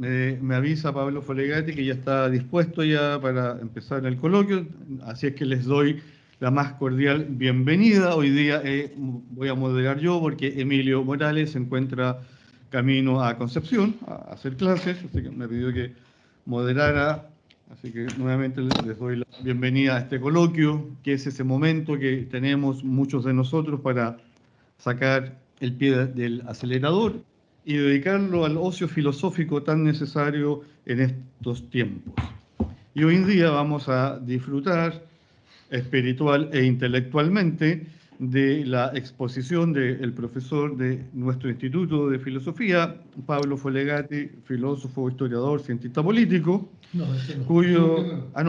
Me avisa Pablo Folegati que ya está dispuesto ya para empezar el coloquio, así es que les doy la más cordial bienvenida. Hoy día voy a moderar yo porque Emilio Morales se encuentra camino a Concepción a hacer clases, así que me pidió que moderara, así que nuevamente les doy la bienvenida a este coloquio, que es ese momento que tenemos muchos de nosotros para sacar el pie del acelerador y dedicarlo al ocio filosófico tan necesario en estos tiempos. Y hoy en día vamos a disfrutar espiritual e intelectualmente de la exposición del profesor de nuestro Instituto de Filosofía, Pablo Folegati, filósofo, historiador, cientista político,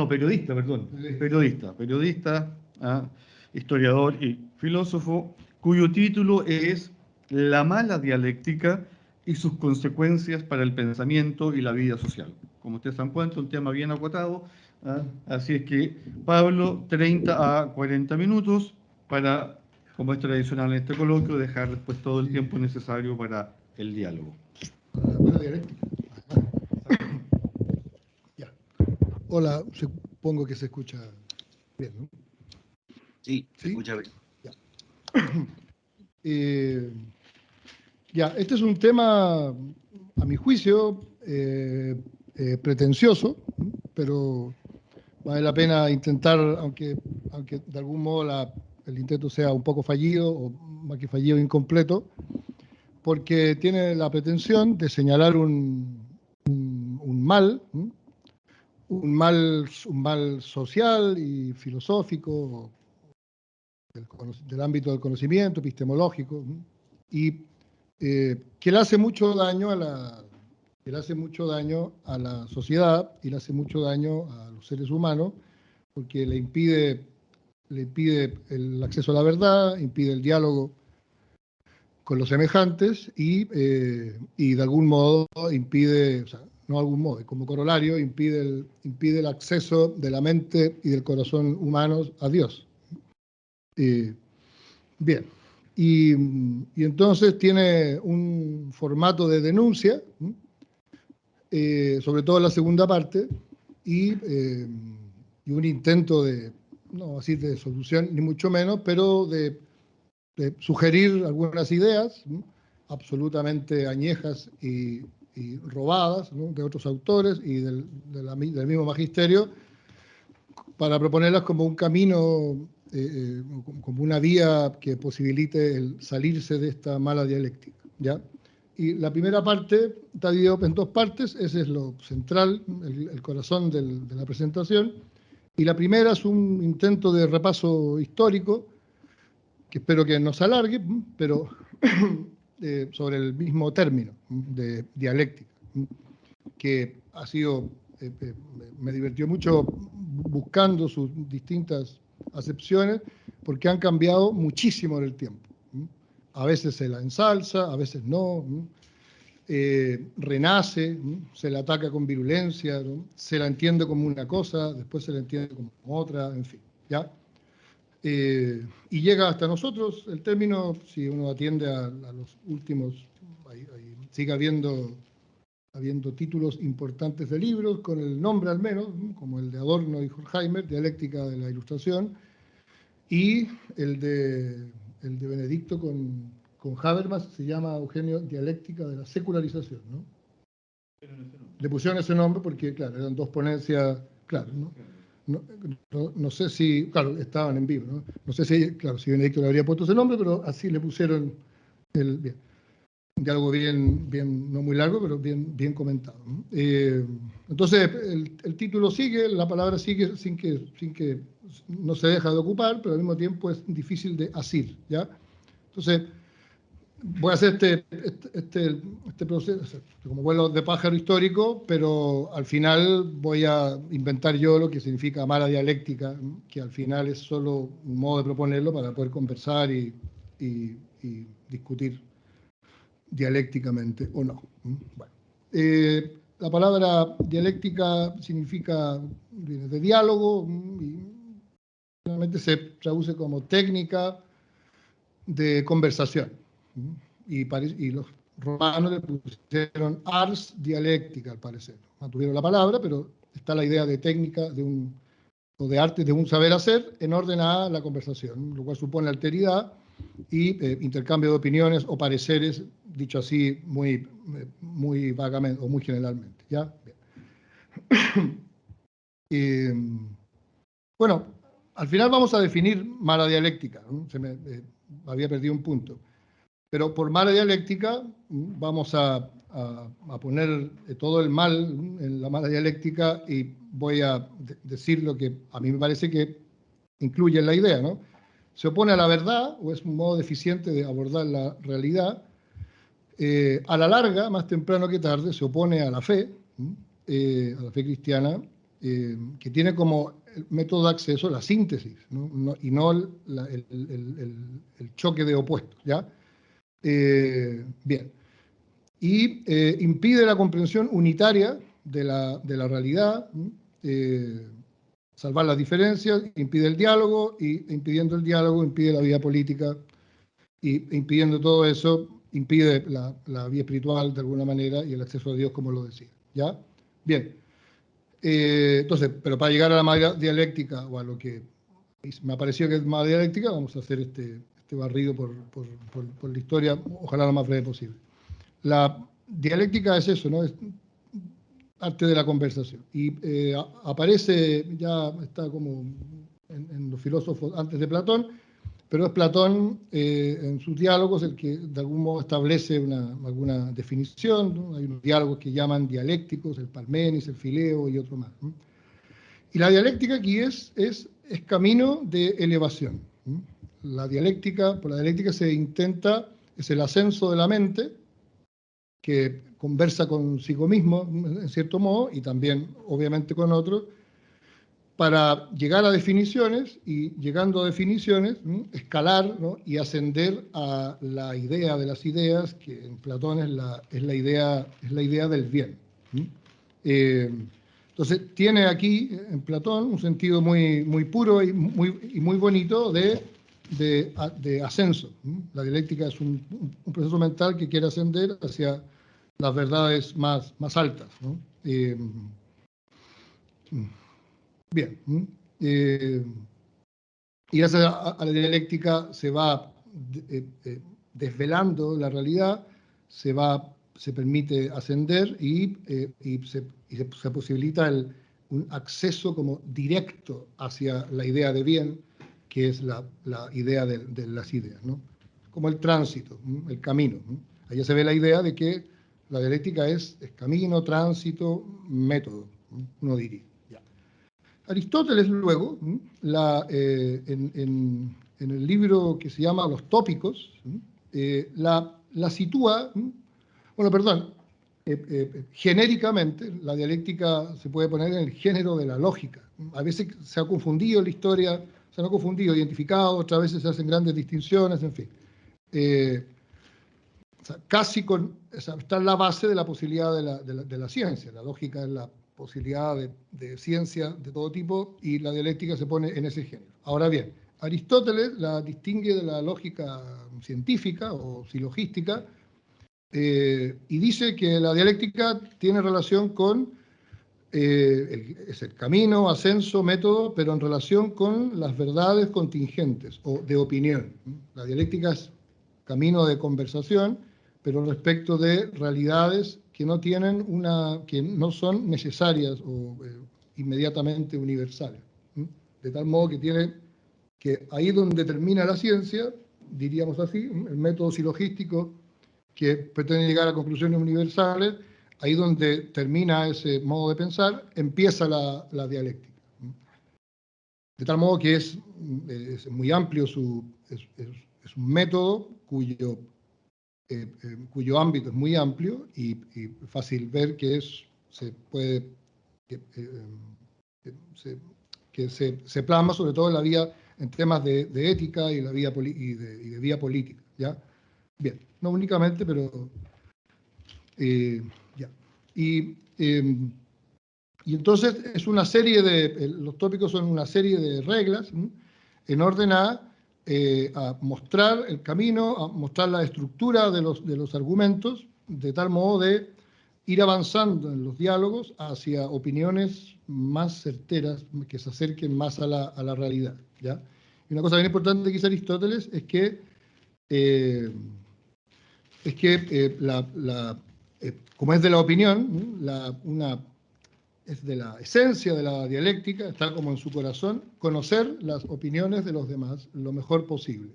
periodista, perdón, periodista, historiador y filósofo, cuyo título es La mala dialéctica y sus consecuencias para el pensamiento y la vida social. Como ustedes se dan cuenta, un tema bien acotado, así es que, Pablo, 30 a 40 minutos para, como es tradicional en este coloquio, dejar después todo el tiempo necesario para el diálogo. La mala dialéctica. Ya. Hola, supongo que se escucha bien, ¿no? Sí, se escucha bien. Ya, este es un tema, a mi juicio, pretencioso, pero vale la pena intentar, aunque de algún modo el intento sea un poco fallido, o más que fallido, incompleto, porque tiene la pretensión de señalar un mal, un mal social y filosófico del ámbito del conocimiento epistemológico, y que le hace mucho daño a la sociedad y le hace mucho daño a los seres humanos, porque le impide el acceso a la verdad, impide el diálogo con los semejantes y de algún modo impide, o sea, no de algún modo, como corolario, impide el acceso de la mente y del corazón humanos a Dios. Bien, y entonces tiene un formato de denuncia, sobre todo en la segunda parte, y un intento no así de solución, ni mucho menos, pero de sugerir algunas ideas absolutamente añejas y robadas, ¿no?, de otros autores y del mismo magisterio, para proponerlas como un camino, como una vía que posibilite el salirse de esta mala dialéctica, ¿ya? Y la primera parte está dividida en dos partes, ese es lo central, el corazón de la presentación, y la primera es un intento de repaso histórico, que espero que no se alargue, pero sobre el mismo término de dialéctica, que ha sido, me divirtió mucho buscando sus distintas acepciones, porque han cambiado muchísimo en el tiempo. A veces se la ensalza, a veces no, renace, se la ataca con virulencia, ¿no?, se la entiende como una cosa, después se la entiende como otra, en fin, ¿ya? Y llega hasta nosotros el término, si uno atiende a los últimos, sigue habiendo títulos importantes de libros, con el nombre al menos, como el de Adorno y Horkheimer, Dialéctica de la Ilustración, y el de Benedicto con Habermas, se llama, Eugenio, Dialéctica de la Secularización, ¿no? Le pusieron ese nombre porque, claro, eran dos ponencias, claro, ¿no? No sé si, claro, estaban en vivo, ¿no? No sé si, claro, si Benedicto le habría puesto ese nombre, pero así le pusieron bien. Un diálogo bien, no muy largo, pero bien comentado, ¿no? Entonces, el título sigue, la palabra sigue sin que no se deja de ocupar, pero al mismo tiempo es difícil de asir, ¿ya? Entonces, voy a hacer este proceso como vuelo de pájaro histórico, pero al final voy a inventar yo lo que significa mala dialéctica, ¿no?, que al final es solo un modo de proponerlo para poder conversar y discutir dialécticamente o no. Bueno, la palabra dialéctica viene de diálogo, y realmente se traduce como técnica de conversación. Y los romanos le pusieron ars dialéctica, al parecer. Mantuvieron la palabra, pero está la idea de técnica o de arte de un saber hacer en orden a la conversación, lo cual supone alteridad y intercambio de opiniones o pareceres, dicho así muy vagamente o muy generalmente. ¿Ya? Bueno, al final vamos a definir mala dialéctica, ¿no? Había perdido un punto. Pero por mala dialéctica vamos a poner todo el mal en la mala dialéctica y voy a decir lo que a mí me parece que incluye la idea, ¿no? Se opone a la verdad, o es un modo deficiente de abordar la realidad. A la larga, más temprano que tarde, se opone a la fe cristiana, que tiene como método de acceso la síntesis, ¿no? Y no el choque de opuestos, ¿ya? Bien. Y impide la comprensión unitaria de la realidad, salvar las diferencias, impide el diálogo, y impidiendo el diálogo impide la vida política, y impidiendo todo eso impide la vida espiritual de alguna manera y el acceso a Dios, como lo decía. ¿Ya? Bien. Entonces, pero para llegar a la mala dialéctica, o a lo que me ha parecido que es mala dialéctica, vamos a hacer este barrido por la historia, ojalá lo más breve posible. La dialéctica es eso, ¿no? Es arte de la conversación. Y aparece, ya está como en los filósofos antes de Platón, pero es Platón en sus diálogos el que de algún modo establece alguna definición, ¿no? Hay unos diálogos que llaman dialécticos, el Parménides, el Fileo y otro más, ¿no? Y la dialéctica aquí es camino de elevación, ¿no? Por la dialéctica se intenta, es el ascenso de la mente, que conversa consigo mismo, en cierto modo, y también, obviamente, con otros, para llegar a definiciones, y llegando a definiciones, escalar, ¿no? Y ascender a la idea de las ideas, que en Platón es la idea del bien. Entonces, tiene aquí, en Platón, un sentido muy puro y muy bonito de ascenso. La dialéctica es un proceso mental que quiere ascender hacia las verdades más altas, ¿no? Bien. Y gracias a la dialéctica se va desvelando la realidad, se permite ascender y se posibilita un acceso como directo hacia la idea de bien, que es la idea de las ideas, ¿no? Como el tránsito, el camino, ¿no? Allá se ve la idea de que la dialéctica es camino, tránsito, método, ¿no? Uno diría. Aristóteles luego, en el libro que se llama Los Tópicos, la sitúa, bueno, perdón, genéricamente, la dialéctica se puede poner en el género de la lógica. A veces se ha confundido la historia, se han confundido, identificado, otras veces se hacen grandes distinciones, en fin. O sea, está en la base de la posibilidad de la ciencia. La lógica es la posibilidad de ciencia de todo tipo, y la dialéctica se pone en ese género. Ahora bien, Aristóteles la distingue de la lógica científica o silogística, y dice que la dialéctica tiene relación con es el camino, ascenso, método, pero en relación con las verdades contingentes o de opinión. La dialéctica es camino de conversación, pero respecto de realidades que no son necesarias o inmediatamente universales. De tal modo que ahí donde termina la ciencia, diríamos así, el método silogístico que pretende llegar a conclusiones universales, ahí donde termina ese modo de pensar, empieza la dialéctica. De tal modo que es muy amplio, es un método cuyo ámbito es muy amplio y fácil ver que se plasma sobre todo en temas de ética y de vida política, ¿ya? Bien, no únicamente, pero ya. Y entonces es una serie los tópicos son una serie de reglas en orden a mostrar el camino, a mostrar la estructura de los argumentos, de tal modo de ir avanzando en los diálogos hacia opiniones más certeras, que se acerquen más a la realidad, ¿ya? Y una cosa bien importante que dice Aristóteles es que como es de la opinión, es de la esencia de la dialéctica, está como en su corazón, conocer las opiniones de los demás lo mejor posible,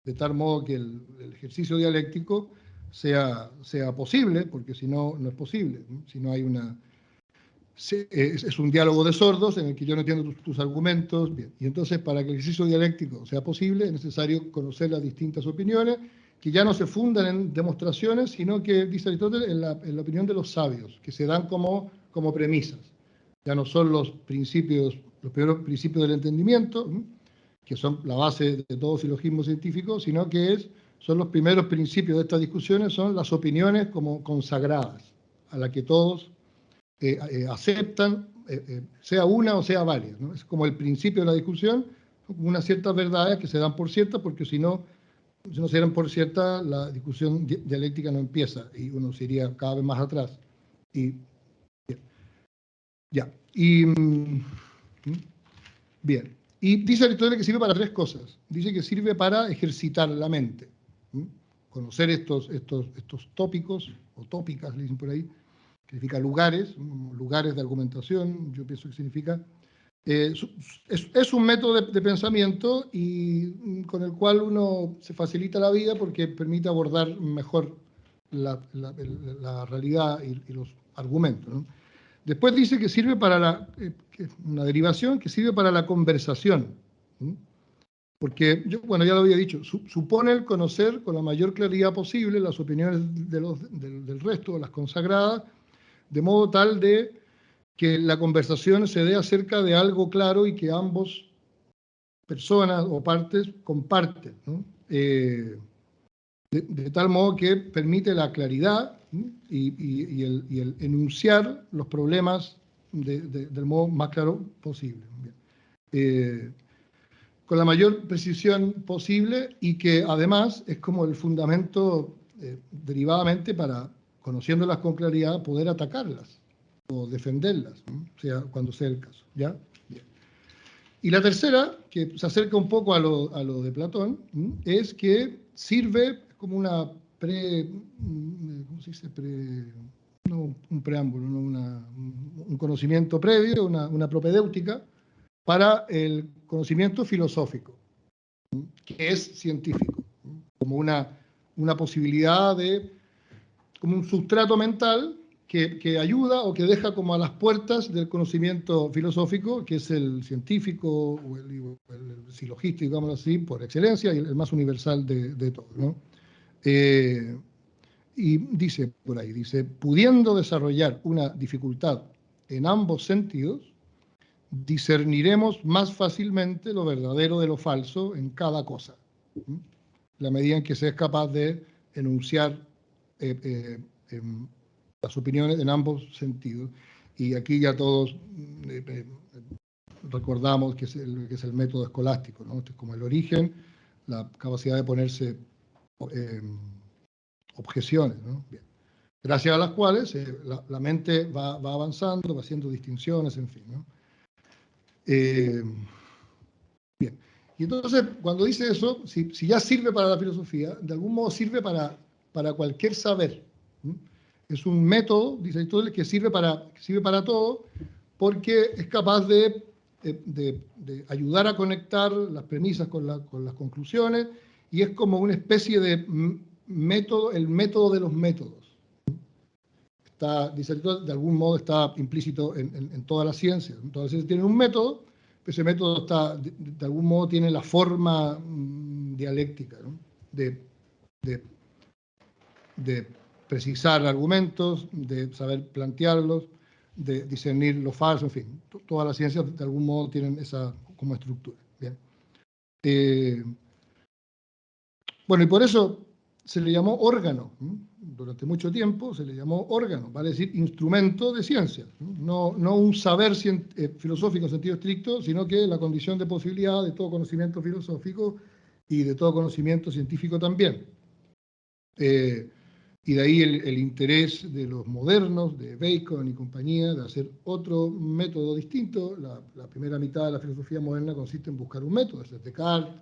de tal modo que el ejercicio dialéctico sea posible, porque si no, no es posible, si no hay es un diálogo de sordos en el que yo no entiendo tus argumentos, bien. Y entonces, para que el ejercicio dialéctico sea posible, es necesario conocer las distintas opiniones, que ya no se fundan en demostraciones, sino que, dice Aristóteles, en la opinión de los sabios, que se dan como premisas. Ya no son los primeros principios del entendimiento, que son la base de todo silogismo científico, sino que son los primeros principios de estas discusiones, son las opiniones como consagradas, a las que todos aceptan, sea una o sea varias, ¿no? Es como el principio de la discusión, unas ciertas verdades que se dan por ciertas, porque si no se dieran por ciertas, la discusión dialéctica no empieza y uno se iría cada vez más atrás. Y ya. Bien. Y dice Aristóteles que sirve para tres cosas. Dice que sirve para ejercitar la mente. Conocer estos tópicos, o tópicas, le dicen por ahí, que significa lugares de argumentación, yo pienso que significa. Es un método de pensamiento y con el cual uno se facilita la vida porque permite abordar mejor la realidad y los argumentos, ¿no? Después dice que sirve para una derivación que sirve para la conversación, ¿sí? Porque, bueno, ya lo había dicho, supone el conocer con la mayor claridad posible las opiniones del resto, las consagradas, de modo tal de que la conversación se dé acerca de algo claro y que ambos personas o partes comparten, ¿no? De tal modo que permite la claridad, ¿sí? y el enunciar los problemas del modo más claro posible. Con la mayor precisión posible y que además es como el fundamento derivadamente para, conociéndolas con claridad, poder atacarlas o defenderlas, ¿no? O sea, cuando sea el caso, ¿ya? Bien. Y la tercera, que se acerca un poco a lo de Platón, es que sirve como una ¿cómo se dice? No un preámbulo, no un conocimiento previo, una propedéutica para el conocimiento filosófico, que es científico, como una posibilidad como un sustrato mental que ayuda o que deja como a las puertas del conocimiento filosófico, que es el científico o el silogístico, digámoslo así, por excelencia, y el más universal de todos, ¿no? Y dice por ahí, pudiendo desarrollar una dificultad en ambos sentidos, discerniremos más fácilmente lo verdadero de lo falso en cada cosa, la medida en que se es capaz de enunciar las opiniones en ambos sentidos. Y aquí ya todos recordamos que es el método escolástico, ¿no? Este es como el origen, la capacidad de ponerse objeciones, ¿no? Bien. Gracias a las cuales la mente va avanzando, va haciendo distinciones, en fin, ¿no? Bien. Y entonces, cuando dice eso, si ya sirve para la filosofía, de algún modo sirve para cualquier saber. Es un método, dice Aristóteles, que sirve para todo, porque es capaz de ayudar a conectar las premisas con las conclusiones, y es como una especie de método, el método de los métodos. Dice Aristóteles, de algún modo está implícito en todas las ciencias. Todas las ciencias tienen un método, pero ese método de algún modo tiene la forma dialéctica, ¿no? de precisar argumentos, de saber plantearlos, de discernir lo falso, en fin. Todas las ciencias de algún modo tienen esa como estructura. Bien. Bueno, y por eso se le llamó órgano. Durante mucho tiempo se le llamó órgano, vale decir instrumento de ciencia. No un saber filosófico en sentido estricto, sino que la condición de posibilidad de todo conocimiento filosófico y de todo conocimiento científico también. Y de ahí el interés de los modernos, de Bacon y compañía, de hacer otro método distinto. La primera mitad de la filosofía moderna consiste en buscar un método, es Descartes,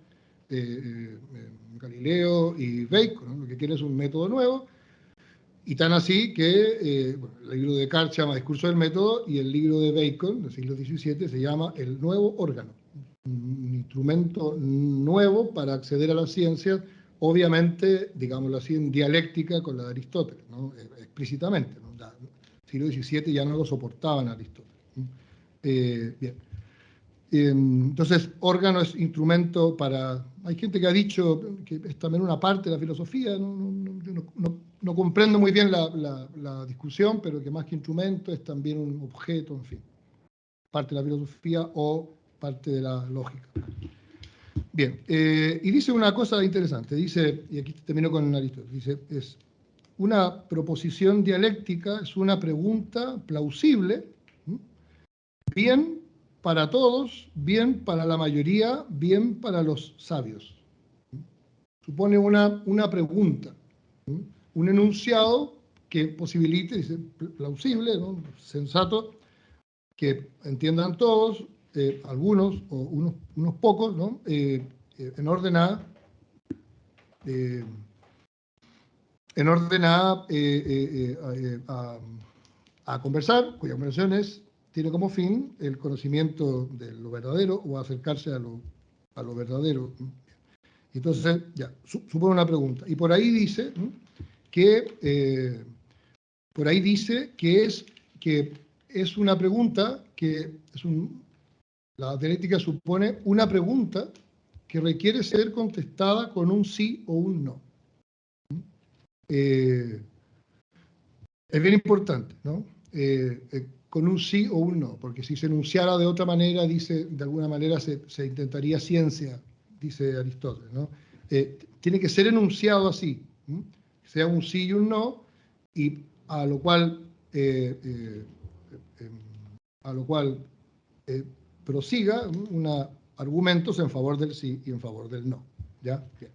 Galileo y Bacon, ¿no? Lo que quiere es un método nuevo, y tan así que bueno, el libro de Descartes se llama Discurso del Método, y el libro de Bacon, del siglo XVII, se llama El Nuevo Órgano, un instrumento nuevo para acceder a la ciencia, obviamente, digámoslo así, en dialéctica con la de Aristóteles, ¿no? Explícitamente, ¿no? El siglo XVII ya no lo soportaban a Aristóteles, ¿no? Bien. Entonces, órgano es instrumento para... Hay gente que ha dicho que es también una parte de la filosofía, yo no comprendo muy bien la discusión, pero que más que instrumento es también un objeto, en fin, parte de la filosofía o parte de la lógica. Bien, y dice una cosa interesante, dice, y aquí termino con Aristóteles, dice, es una proposición dialéctica, es una pregunta plausible, bien para todos, bien para la mayoría, bien para los sabios. Supone una pregunta, un enunciado que posibilite, dice, plausible, ¿no? Sensato, que entiendan todos, algunos o unos pocos, ¿no? En orden a a conversar, cuya conversación tiene como fin el conocimiento de lo verdadero o acercarse a lo verdadero. Entonces, ya, supone una pregunta. Y por ahí dice que es una pregunta la dialéctica supone una pregunta que requiere ser contestada con un sí o un no. Es bien importante, ¿no? Con un sí o un no, porque si se enunciara de otra manera, de alguna manera se intentaría ciencia, dice Aristóteles, ¿no? Tiene que ser enunciado así, sea un sí y un no, y a lo cual prosiga argumentos en favor del sí y en favor del no. ¿Ya? Bien.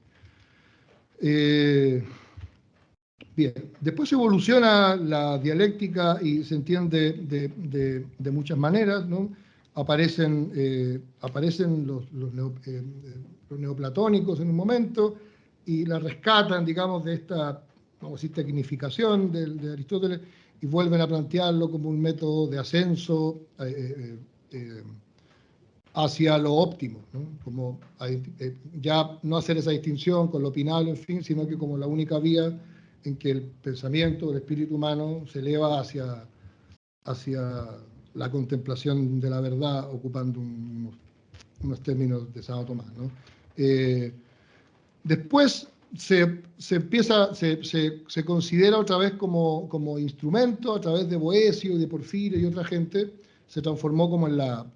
Bien, después evoluciona la dialéctica y se entiende de muchas maneras, ¿no? Aparecen los neoplatónicos en un momento y la rescatan, digamos, de esta, vamos a decir, tecnificación de Aristóteles y vuelven a plantearlo como un método de ascenso hacia lo óptimo, ¿no? Como ya no hacer esa distinción con lo opinable, en fin, sino que como la única vía en que el pensamiento, el espíritu humano se eleva hacia la contemplación de la verdad, ocupando unos términos de Santo Tomás, ¿no? Después se considera otra vez como instrumento a través de Boecio y de Porfirio y otra gente, se transformó como en la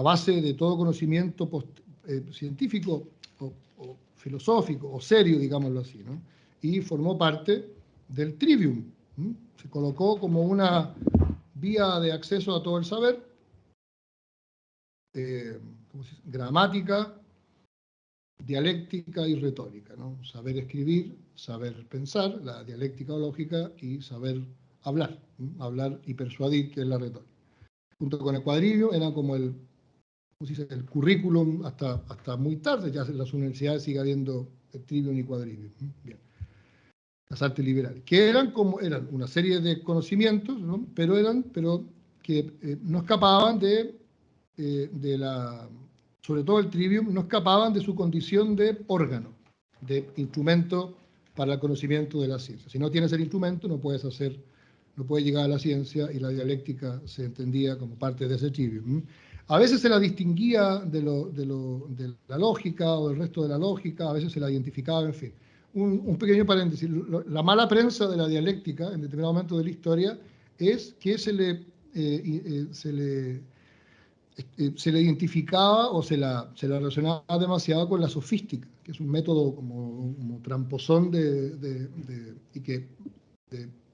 base de todo conocimiento científico o filosófico o serio, digámoslo así, ¿no? Y formó parte del trivium. Se colocó como una vía de acceso a todo el saber, gramática, dialéctica y retórica, ¿no? Saber escribir, saber pensar, la dialéctica o lógica, y saber hablar, hablar y persuadir, que es la retórica. Junto con el cuadrillo era como el currículum hasta muy tarde, ya en las universidades sigue habiendo trivium y cuadrillo. Bien. Las artes liberales, que eran una serie de conocimientos, ¿no? pero que no escapaban sobre todo el trivium, no escapaban de su condición de órgano, de instrumento para el conocimiento de la ciencia. Si no tienes el instrumento, no puedes llegar a la ciencia, y la dialéctica se entendía como parte de ese trivium. A veces se la distinguía de la lógica o del resto de la lógica, a veces se la identificaba, en fin. Un pequeño paréntesis. La mala prensa de la dialéctica en determinado momento de la historia es que se le identificaba o se la relacionaba demasiado con la sofística, que es un método como tramposón de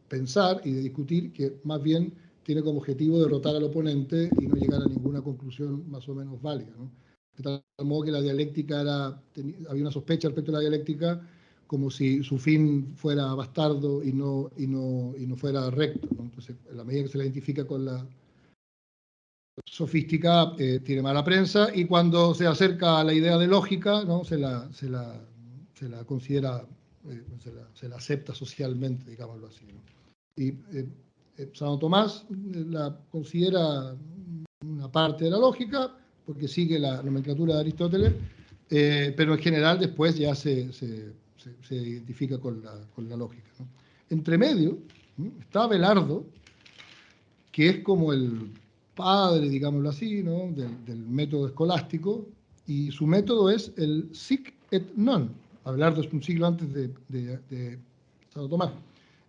pensar y de discutir, que más bien tiene como objetivo derrotar al oponente y no llegar a ninguna conclusión más o menos válida, ¿no? de tal modo que la dialéctica había una sospecha respecto a la dialéctica, como si su fin fuera bastardo y no fuera recto, ¿no? Entonces, en la medida que se la identifica con la sofística, tiene mala prensa, y cuando se acerca a la idea de lógica, ¿no? se la considera, se la acepta socialmente, digámoslo así, ¿no? Y Santo Tomás la considera una parte de la lógica, porque sigue la nomenclatura de Aristóteles, pero en general después ya se identifica con la lógica, ¿no? Entre medio, ¿no?, está Abelardo, que es como el padre, digámoslo así, ¿no?, del método escolástico, y su método es el sic et non. Abelardo es un siglo antes de Santo Tomás.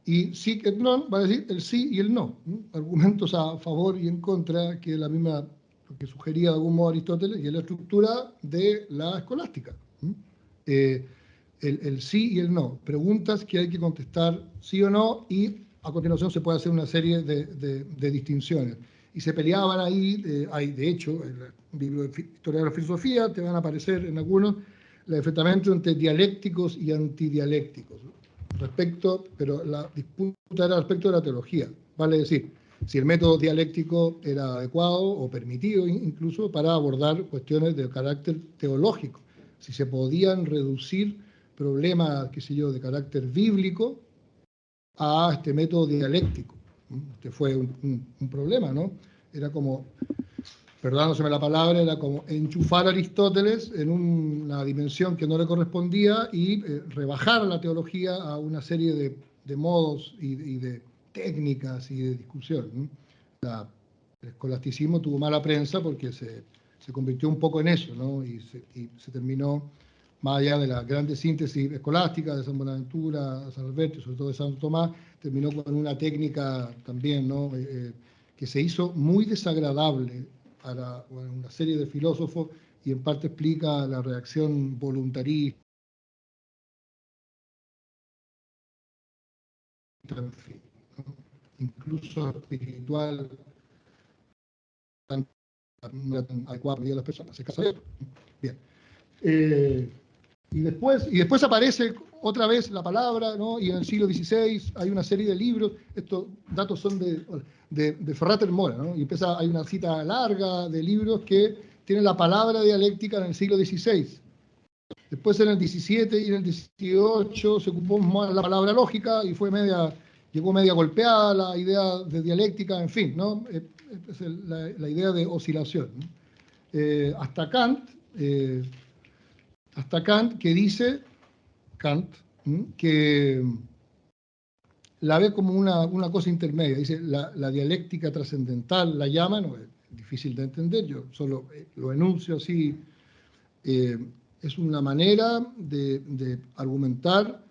Y sic et non va a decir el sí y el no, ¿no? Argumentos a favor y en contra, que es la misma, lo que sugería de algún modo Aristóteles, y es la estructura de la escolástica, ¿no? El sí y el no, preguntas que hay que contestar sí o no, y a continuación se puede hacer una serie de distinciones. Y se peleaban ahí, hay de hecho, en el libro de Historia de la Filosofía, te van a aparecer en algunos el enfrentamiento entre dialécticos y antidialécticos, ¿no? Pero la disputa era respecto de la teología, vale decir, si el método dialéctico era adecuado o permitido incluso para abordar cuestiones de carácter teológico, si se podían reducir problemas, qué sé yo, de carácter bíblico a este método dialéctico. Este fue un problema, ¿no? Era como, perdonándoseme la palabra, era como enchufar a Aristóteles en una dimensión que no le correspondía y rebajar la teología a una serie de modos y de técnicas y de discusión, ¿no? El escolasticismo tuvo mala prensa porque se convirtió un poco en eso, ¿no? Y se terminó, más allá de la grande síntesis escolástica de San Buenaventura, San Alberto y sobre todo de Santo Tomás, terminó con una técnica también, ¿no?, que se hizo muy desagradable para una serie de filósofos, y en parte explica la reacción voluntarista, en fin, ¿no?, incluso espiritual, tan adecuada para las personas. Se casa. Bien. Y después aparece otra vez la palabra, ¿no? Y en el siglo XVI hay una serie de libros, estos datos son de Ferrater Mora, ¿no? Y hay una cita larga de libros que tienen la palabra dialéctica en el siglo XVI. Después en el XVII y en el XVIII se ocupó más la palabra lógica y llegó media golpeada la idea de dialéctica, en fin, ¿no? Es la idea de oscilación, ¿no? Hasta Kant, que dice, que la ve como una cosa intermedia. Dice, la dialéctica trascendental la llama, no es difícil de entender, yo solo lo enuncio así, es una manera de argumentar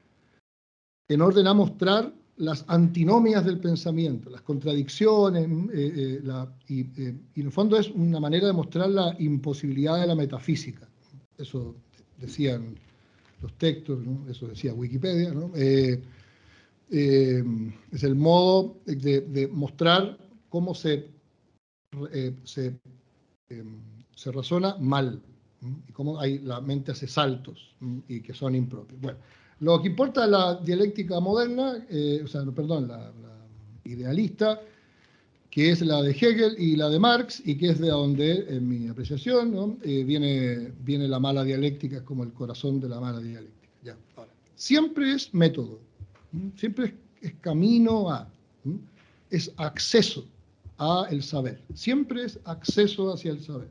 en orden a mostrar las antinomias del pensamiento, las contradicciones, y en el fondo es una manera de mostrar la imposibilidad de la metafísica. Eso decían los textos, ¿no? Eso decía Wikipedia, ¿no? Es el modo de mostrar cómo se razona mal, y cómo la mente hace saltos y que son impropios. Bueno, lo que importa es la dialéctica moderna, la idealista, que es la de Hegel y la de Marx, y que es de donde, en mi apreciación, ¿no?, viene la mala dialéctica, es como el corazón de la mala dialéctica. Ya, ahora, siempre es método, siempre es camino a, es acceso a el saber, siempre es acceso hacia el saber,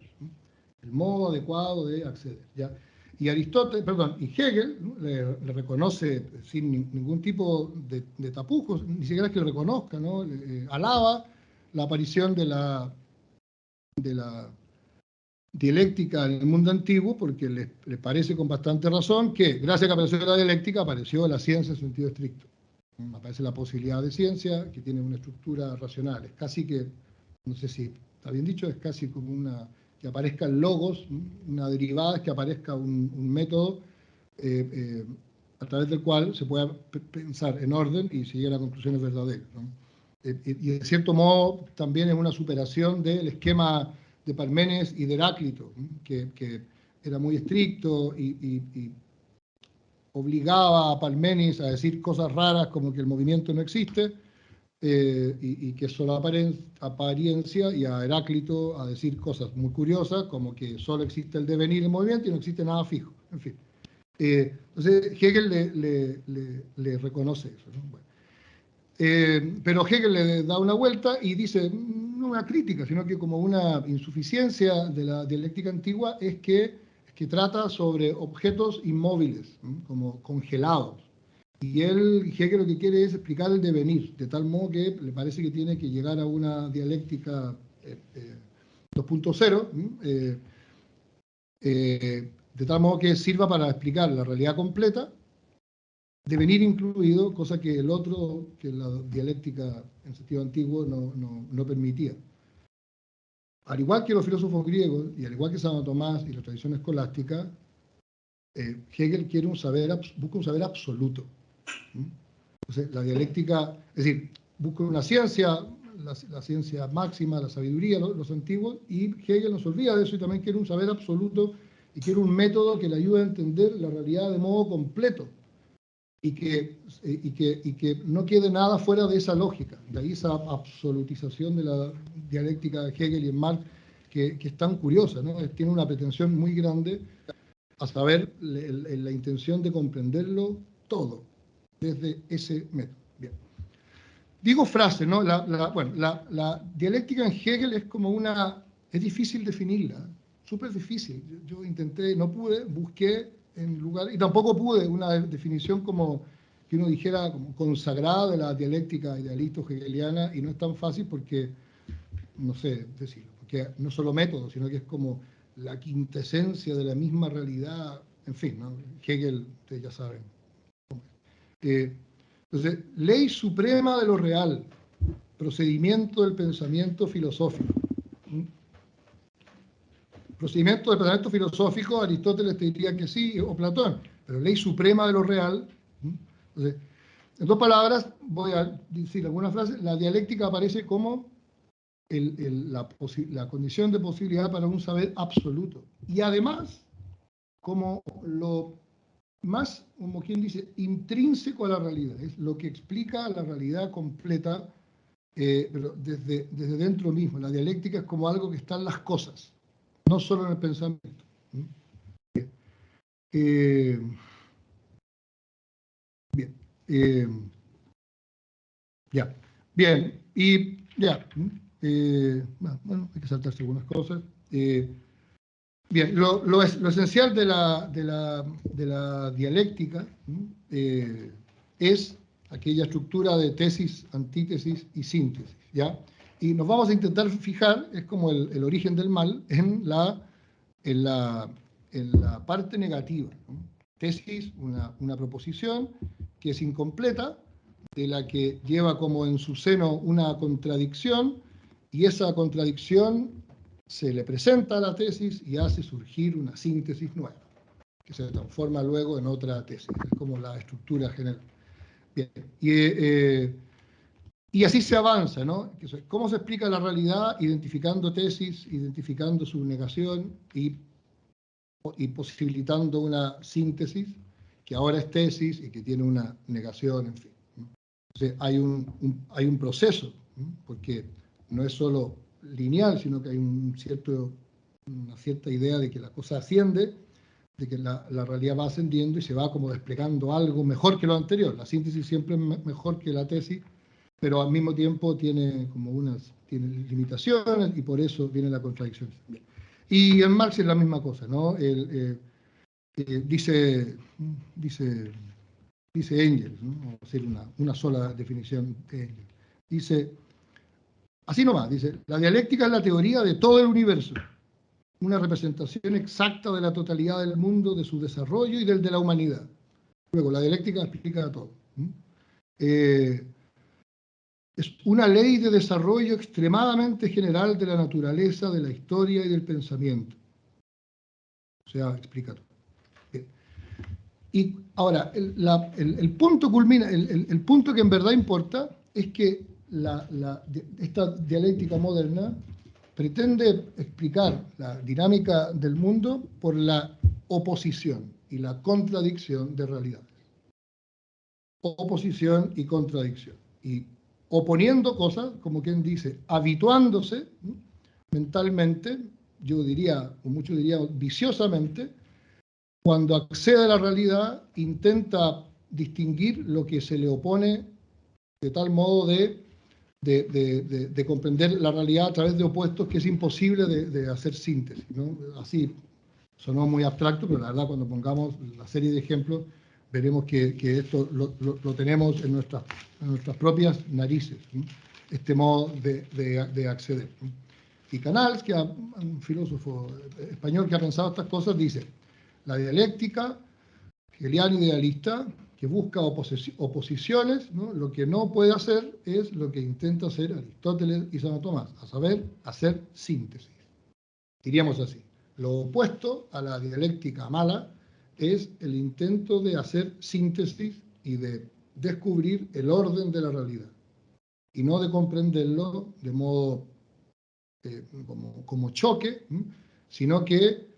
el modo adecuado de acceder, ¿ya? Y Hegel, ¿no?, le reconoce sin ningún tipo de tapujos, ni siquiera es que lo reconozca, ¿no?, alaba la aparición de la dialéctica en el mundo antiguo, porque le parece con bastante razón que gracias a que apareció la dialéctica apareció la ciencia en sentido estricto. Aparece la posibilidad de ciencia que tiene una estructura racional. Es casi que, no sé si está bien dicho, es casi como que aparezca el logos, una derivada es que aparezca un método a través del cual se pueda pensar en orden y se lleguen a conclusiones verdaderas, ¿no? Y de cierto modo también es una superación del esquema de Parménides y de Heráclito, que era muy estricto y obligaba a Parménides a decir cosas raras como que el movimiento no existe, y que es solo apariencia, y a Heráclito a decir cosas muy curiosas como que solo existe el devenir del movimiento y no existe nada fijo, en fin. Entonces Hegel le reconoce eso, ¿no? Bueno. Pero Hegel le da una vuelta y dice, no una crítica, sino que como una insuficiencia de la dialéctica antigua es que trata sobre objetos inmóviles, ¿no? Como congelados. Y Hegel lo que quiere es explicar el devenir, de tal modo que le parece que tiene que llegar a una dialéctica 2.0, de tal modo que sirva para explicar la realidad completa, devenir incluido, cosa que que la dialéctica en sentido antiguo no permitía. Al igual que los filósofos griegos, y al igual que Santo Tomás y la tradición escolástica, Hegel busca un saber absoluto. Entonces, la dialéctica, es decir, busca una ciencia, la ciencia máxima, la sabiduría, los antiguos, y Hegel nos olvida de eso y también quiere un saber absoluto y quiere un método que le ayude a entender la realidad de modo completo y que no quede nada fuera de esa lógica. De ahí esa absolutización de la dialéctica de Hegel y en Marx, que es tan curiosa, ¿no? Tiene una pretensión muy grande a saber la intención de comprenderlo todo desde ese método. Bien. Digo frase, ¿no? La dialéctica en Hegel es como es difícil definirla, súper difícil. Yo intenté, no pude, busqué en lugar, y tampoco pude una definición como que uno dijera como consagrada de la dialéctica idealisto-hegeliana, y no es tan fácil porque, no sé decirlo, porque no es solo método, sino que es como la quintesencia de la misma realidad, en fin, ¿no? Hegel, ustedes ya saben. Entonces, ley suprema de lo real, procedimiento del pensamiento filosófico. Procedimiento del pensamiento filosófico, Aristóteles te diría que sí, o Platón, pero ley suprema de lo real. Entonces, en dos palabras, voy a decir algunas frases, la dialéctica aparece como la condición de posibilidad para un saber absoluto. Y además, como lo más, como quien dice, intrínseco a la realidad, es lo que explica la realidad completa, pero desde dentro mismo. La dialéctica es como algo que está en las cosas, no solo en el pensamiento. Bien. Ya. Bien. Y ya. Bueno, hay que saltarse algunas cosas. Bien, lo esencial de la dialéctica es aquella estructura de tesis, antítesis y síntesis, ¿ya? Y nos vamos a intentar fijar, es como el origen del mal, en la parte negativa, ¿no? Tesis, una proposición que es incompleta, de la que lleva como en su seno una contradicción, y esa contradicción se le presenta a la tesis y hace surgir una síntesis nueva, que se transforma luego en otra tesis. Es como la estructura general. Bien. Y así se avanza, ¿no? ¿Cómo se explica la realidad? Identificando tesis, identificando su negación y posibilitando una síntesis, que ahora es tesis y que tiene una negación, en fin. Entonces hay un proceso, ¿no? Porque no es solo lineal, sino que hay una cierta idea de que la cosa asciende, de que la realidad va ascendiendo y se va como desplegando algo mejor que lo anterior. La síntesis siempre es mejor que la tesis, pero al mismo tiempo tiene tiene limitaciones y por eso viene la contradicción. Bien. Y en Marx es la misma cosa, ¿no? Dice Engels, ¿no? Vamos a hacer una sola definición de Engels. Dice, así nomás, dice, la dialéctica es la teoría de todo el universo, una representación exacta de la totalidad del mundo, de su desarrollo y del de la humanidad. Luego, la dialéctica explica todo. Es una ley de desarrollo extremadamente general de la naturaleza, de la historia y del pensamiento. O sea, explica todo. Bien. Y ahora, el punto culmina, el punto que en verdad importa es que esta dialéctica moderna pretende explicar la dinámica del mundo por la oposición y la contradicción de realidades. Oposición y contradicción. Y oponiendo cosas, como quien dice, habituándose mentalmente, yo diría, o muchos dirían viciosamente, cuando accede a la realidad, intenta distinguir lo que se le opone de tal modo de comprender la realidad a través de opuestos que es imposible de hacer síntesis, ¿no? Así sonó muy abstracto, pero la verdad cuando pongamos la serie de ejemplos veremos que esto lo tenemos en nuestras propias narices, ¿no? Este modo de acceder, ¿no? Y Canals, que es un filósofo español que ha pensado estas cosas, dice: la dialéctica hegeliana idealista, que busca oposiciones, ¿no? Lo que no puede hacer es lo que intenta hacer Aristóteles y Santo Tomás, a saber, hacer síntesis. Diríamos así: lo opuesto a la dialéctica mala es el intento de hacer síntesis y de descubrir el orden de la realidad, y no de comprenderlo de modo como choque, sino que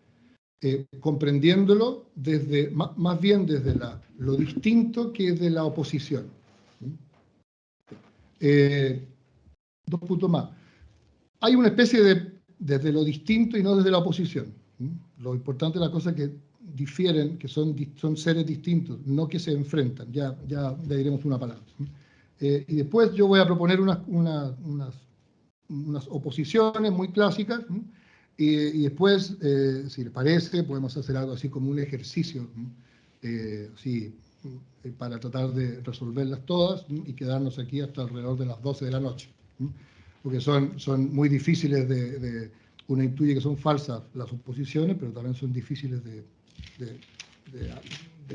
comprendiéndolo más bien desde lo distinto que de la oposición. Dos puntos más. Hay una especie desde lo distinto y no desde la oposición. Lo importante es la cosa que difieren, que son seres distintos, no que se enfrentan. Ya diremos una palabra. Y después yo voy a proponer unas oposiciones muy clásicas, y después, si les parece, podemos hacer algo así como un ejercicio, para tratar de resolverlas todas y quedarnos aquí hasta alrededor de las 12 de la noche. Porque son muy difíciles uno intuye que son falsas las oposiciones, pero también son difíciles de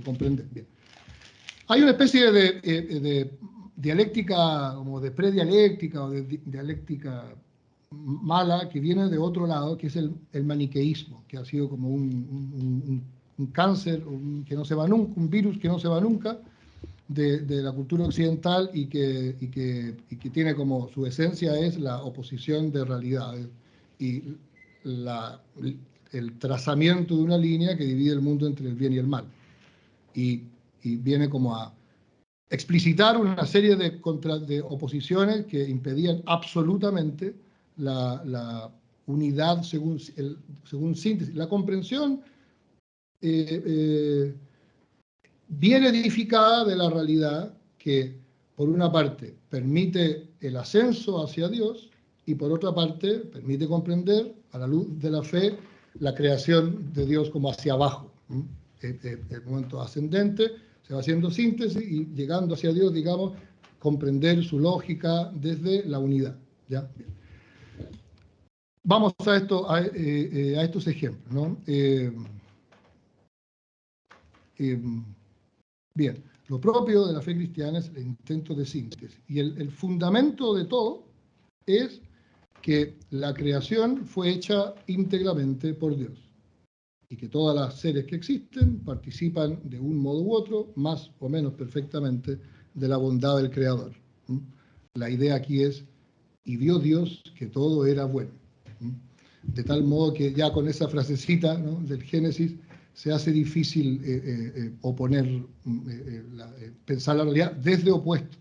comprender. Bien. Hay una especie de dialéctica, como de predialéctica o de dialéctica mala, que viene de otro lado, que es el maniqueísmo, que ha sido como un cáncer que no se va nunca, un virus que no se va nunca de la cultura occidental, y que tiene como su esencia es la oposición de realidades y el trazamiento de una línea que divide el mundo entre el bien y el mal. Y viene como a explicitar una serie de oposiciones que impedían absolutamente la unidad según síntesis. La comprensión viene edificada de la realidad que, por una parte, permite el ascenso hacia Dios, y por otra parte, permite comprender, a la luz de la fe, la creación de Dios como hacia abajo. El momento ascendente se va haciendo síntesis y llegando hacia Dios, digamos, comprender su lógica desde la unidad. ¿Ya? Bien. Vamos a estos ejemplos, ¿no? Bien, lo propio de la fe cristiana es el intento de síntesis. Y el fundamento de todo es que la creación fue hecha íntegramente por Dios, y que todas las seres que existen participan de un modo u otro, más o menos perfectamente, de la bondad del Creador. La idea aquí es: y vio Dios que todo era bueno. De tal modo que ya con esa frasecita, ¿no?, del Génesis, se hace difícil pensar la realidad desde opuestos,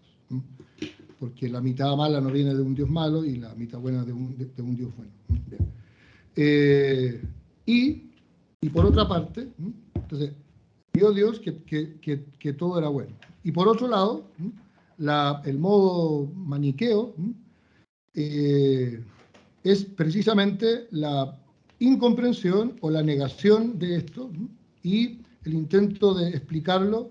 porque la mitad mala no viene de un Dios malo y la mitad buena de un Dios bueno. Y por otra parte, entonces, vio Dios que todo era bueno. Y por otro lado, el modo maniqueo es precisamente la incomprensión o la negación de esto, y el intento de explicarlo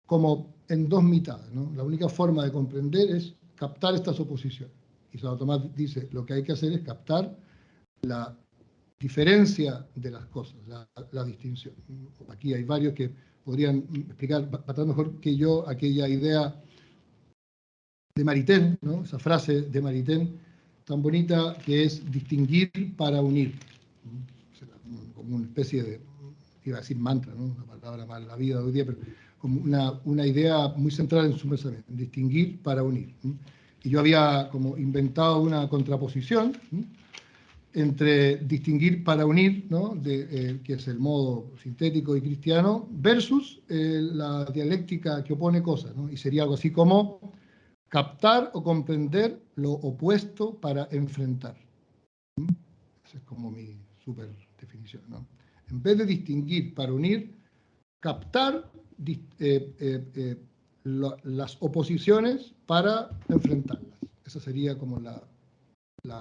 como en dos mitades, ¿no? La única forma de comprender es captar estas oposiciones. Y Santo Tomás dice: lo que hay que hacer es captar la diferencia de las cosas, la distinción. Aquí hay varios que podrían explicar bastante mejor que yo aquella idea de Maritain, ¿no?, esa frase de Maritain tan bonita, que es distinguir para unir. Como una especie de, iba a decir mantra, ¿no?, una palabra para la vida de hoy día, pero como una idea muy central en su pensamiento: distinguir para unir. Y yo había como inventado una contraposición, entre distinguir para unir, ¿no? Que es el modo sintético y cristiano, versus la dialéctica que opone cosas, ¿no? Y sería algo así como captar o comprender lo opuesto para enfrentar. Esa es como mi super definición, ¿no? En vez de distinguir para unir, captar las oposiciones para enfrentarlas. Esa sería como la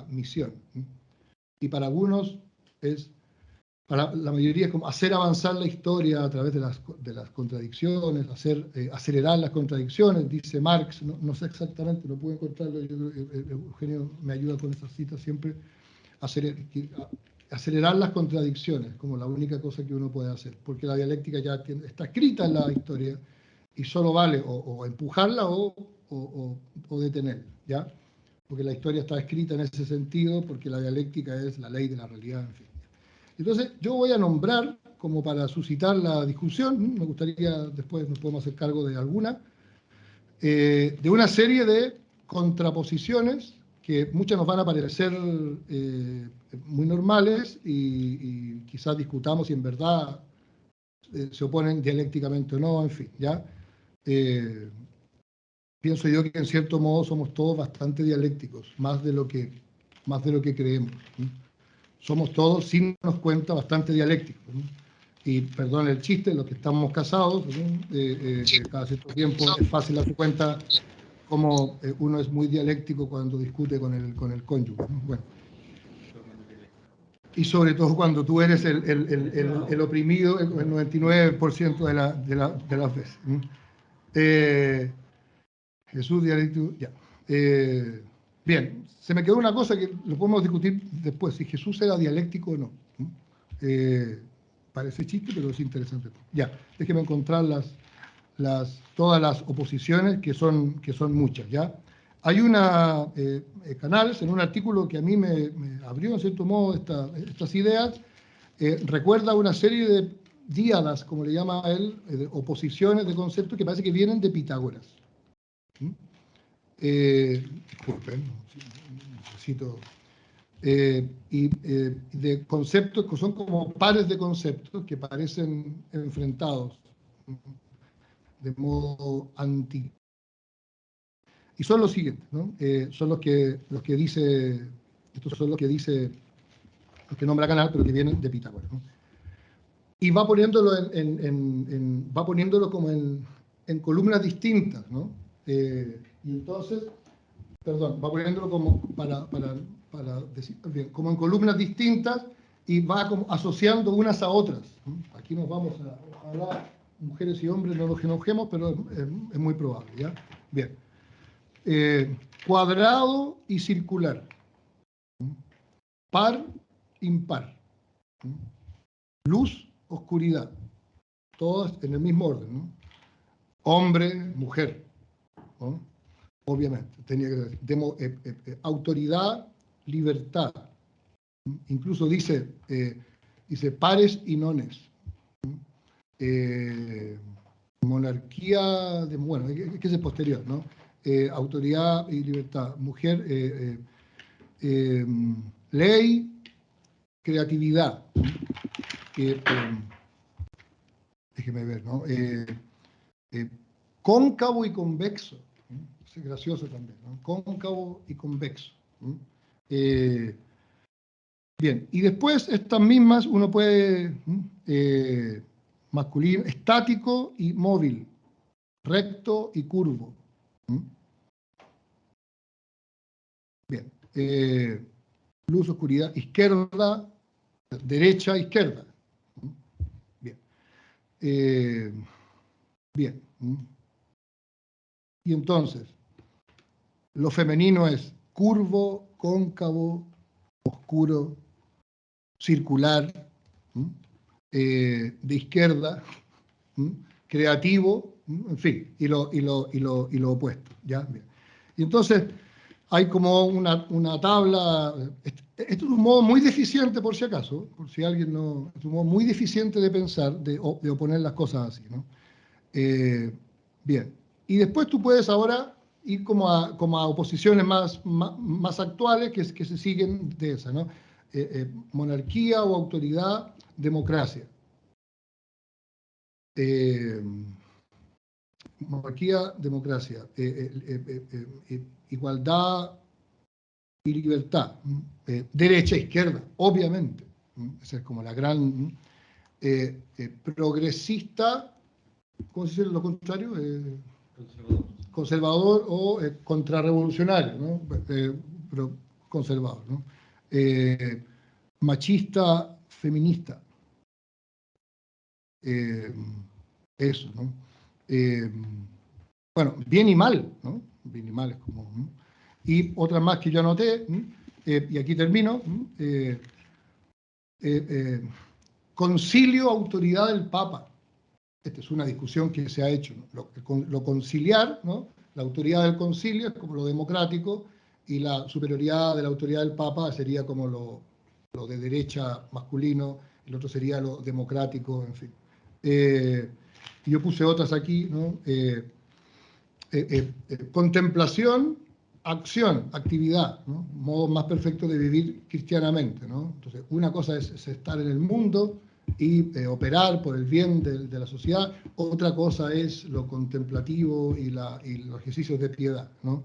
misión. Y para algunos para la mayoría es como hacer avanzar la historia a través de las contradicciones, acelerar las contradicciones, dice Marx, no sé exactamente, no pude encontrarlo, Eugenio me ayuda con esas citas siempre, acelerar las contradicciones, como la única cosa que uno puede hacer, porque la dialéctica ya está escrita en la historia y solo vale o empujarla o detenerla, ¿ya? Porque la historia está escrita en ese sentido, porque la dialéctica es la ley de la realidad, en fin. Entonces, yo voy a nombrar, como para suscitar la discusión, me gustaría, después nos podemos hacer cargo de alguna, de una serie de contraposiciones que muchas nos van a parecer muy normales y quizás discutamos si en verdad se oponen dialécticamente o no, en fin, ¿ya? Pienso yo que en cierto modo somos todos bastante dialécticos, más de lo que creemos. Somos todos, sin darnos cuenta, bastante dialécticos. Y perdón el chiste, los que estamos casados, cada cierto tiempo es fácil darse cuenta cómo uno es muy dialéctico cuando discute con el cónyuge, ¿no? Bueno. Y sobre todo cuando tú eres el oprimido el 99% de las veces. Jesús dialéctico, ya. Bien, se me quedó una cosa que lo podemos discutir después, si Jesús era dialéctico o no. Parece chiste, pero es interesante. Ya, déjeme encontrar todas las oposiciones, que son muchas, ¿ya? Hay Canals, en un artículo que a mí me abrió, en cierto modo, estas ideas, recuerda una serie de díadas, como le llama a él, de oposiciones de conceptos que parece que vienen de Pitágoras. Disculpen, necesito... y de conceptos que son como pares de conceptos que parecen enfrentados de modo anti. Y son los siguientes, ¿no? Son los que dice, estos son los que los que nombra Canal, pero que vienen de Pitágoras, ¿no? Y va poniéndolo va poniéndolo como en columnas distintas, ¿no? Y entonces, perdón, va poniéndolo como para decir, bien, como en columnas distintas y va como asociando unas a otras, ¿no? Aquí nos vamos ojalá mujeres y hombres no nos enojemos, pero es muy probable, ¿ya? Bien. Cuadrado y circular. Par, impar. Luz, oscuridad. Todas en el mismo orden, ¿no? Hombre, mujer, ¿no? Obviamente, tenía que decir. Autoridad, libertad. Incluso dice pares y nones. Monarquía, bueno, que es posterior, ¿no? Autoridad y libertad. Mujer, ley, creatividad. Déjeme ver, ¿no? Cóncavo y convexo. Es gracioso también, ¿no? Cóncavo y convexo. Bien, y después estas mismas uno puede, masculino, estático y móvil, recto y curvo. Bien, luz, oscuridad, izquierda, derecha, izquierda. Bien. Bien. Y entonces, lo femenino es curvo, cóncavo, oscuro, circular, de izquierda, creativo, en fin, y lo opuesto, ¿ya? Bien. Y entonces hay como una tabla. Esto es un modo muy deficiente, por si acaso, por si alguien no... Es un modo muy deficiente de pensar, de oponer las cosas así, ¿no? Bien. Y después tú puedes ahora ir como a oposiciones más actuales que se siguen de esa, ¿no? monarquía o autoridad, democracia. Monarquía, democracia. Igualdad y libertad. Derecha, izquierda, obviamente. Esa es como la gran... progresista, ¿cómo se dice lo contrario? Conservador o contrarrevolucionario, ¿no? Pero conservador, ¿no? Machista, feminista. Eso, ¿no? Bueno, bien y mal, ¿no? Bien y mal es como... Y otras más que yo anoté, y aquí termino. Concilio, autoridad del Papa. Esta es una discusión que se ha hecho, ¿no? Lo conciliar, ¿no? La autoridad del concilio es como lo democrático y la superioridad de la autoridad del Papa sería como lo de derecha masculino, el otro sería lo democrático, en fin. Yo puse otras aquí, ¿no? Contemplación, acción, actividad, ¿no? Modo más perfecto de vivir cristianamente, ¿no? Entonces, una cosa es estar en el mundo y operar por el bien de la sociedad, otra cosa es lo contemplativo y los ejercicios de piedad, ¿no?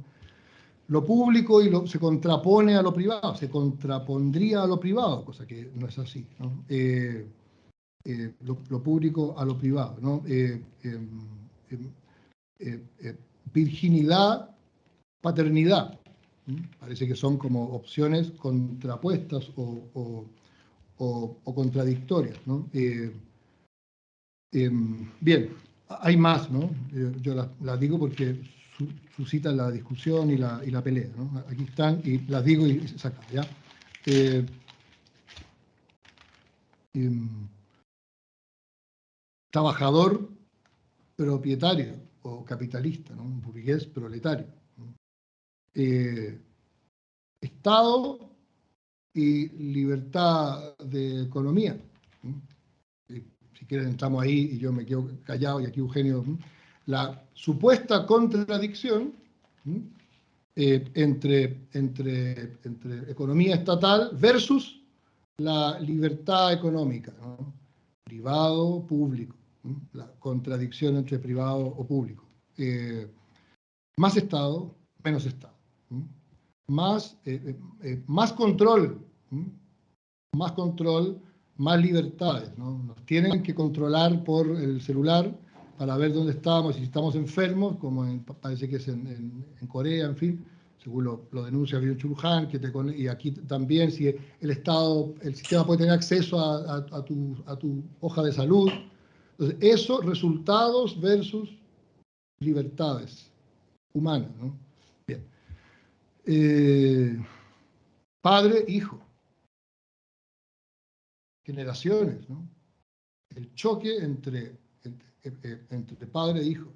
Lo público se contrapone a lo privado, se contrapondría a lo privado, cosa que no es así, ¿no? Lo público a lo privado, ¿no? Virginidad, paternidad. Parece que son como opciones contrapuestas o contradictorias, ¿no? Bien, hay más, ¿no? Yo las digo porque suscitan la discusión y la pelea, ¿no? Aquí están y las digo y se sacan, ¿ya? Trabajador propietario o capitalista, ¿no? Un burgués proletario, ¿no? Estado y libertad de economía, ¿no? Si quieren entramos ahí y yo me quedo callado y aquí Eugenio, ¿no? La supuesta contradicción, ¿no? Entre economía estatal versus la libertad económica, ¿no? Privado, público, ¿no? La contradicción entre privado o público. Más Estado, menos Estado, ¿no? Más control, ¿no? Más control, más libertades, ¿no? Nos tienen que controlar por el celular para ver dónde estamos, si estamos enfermos, como parece que es en Corea, en fin, según lo denuncia Byung-Chul Han, y aquí también, si el Estado, el sistema puede tener acceso a tu hoja de salud. Entonces, eso, resultados versus libertades humanas, ¿no? Bien. Padre, hijo. Generaciones, ¿no? El choque entre padre e hijo.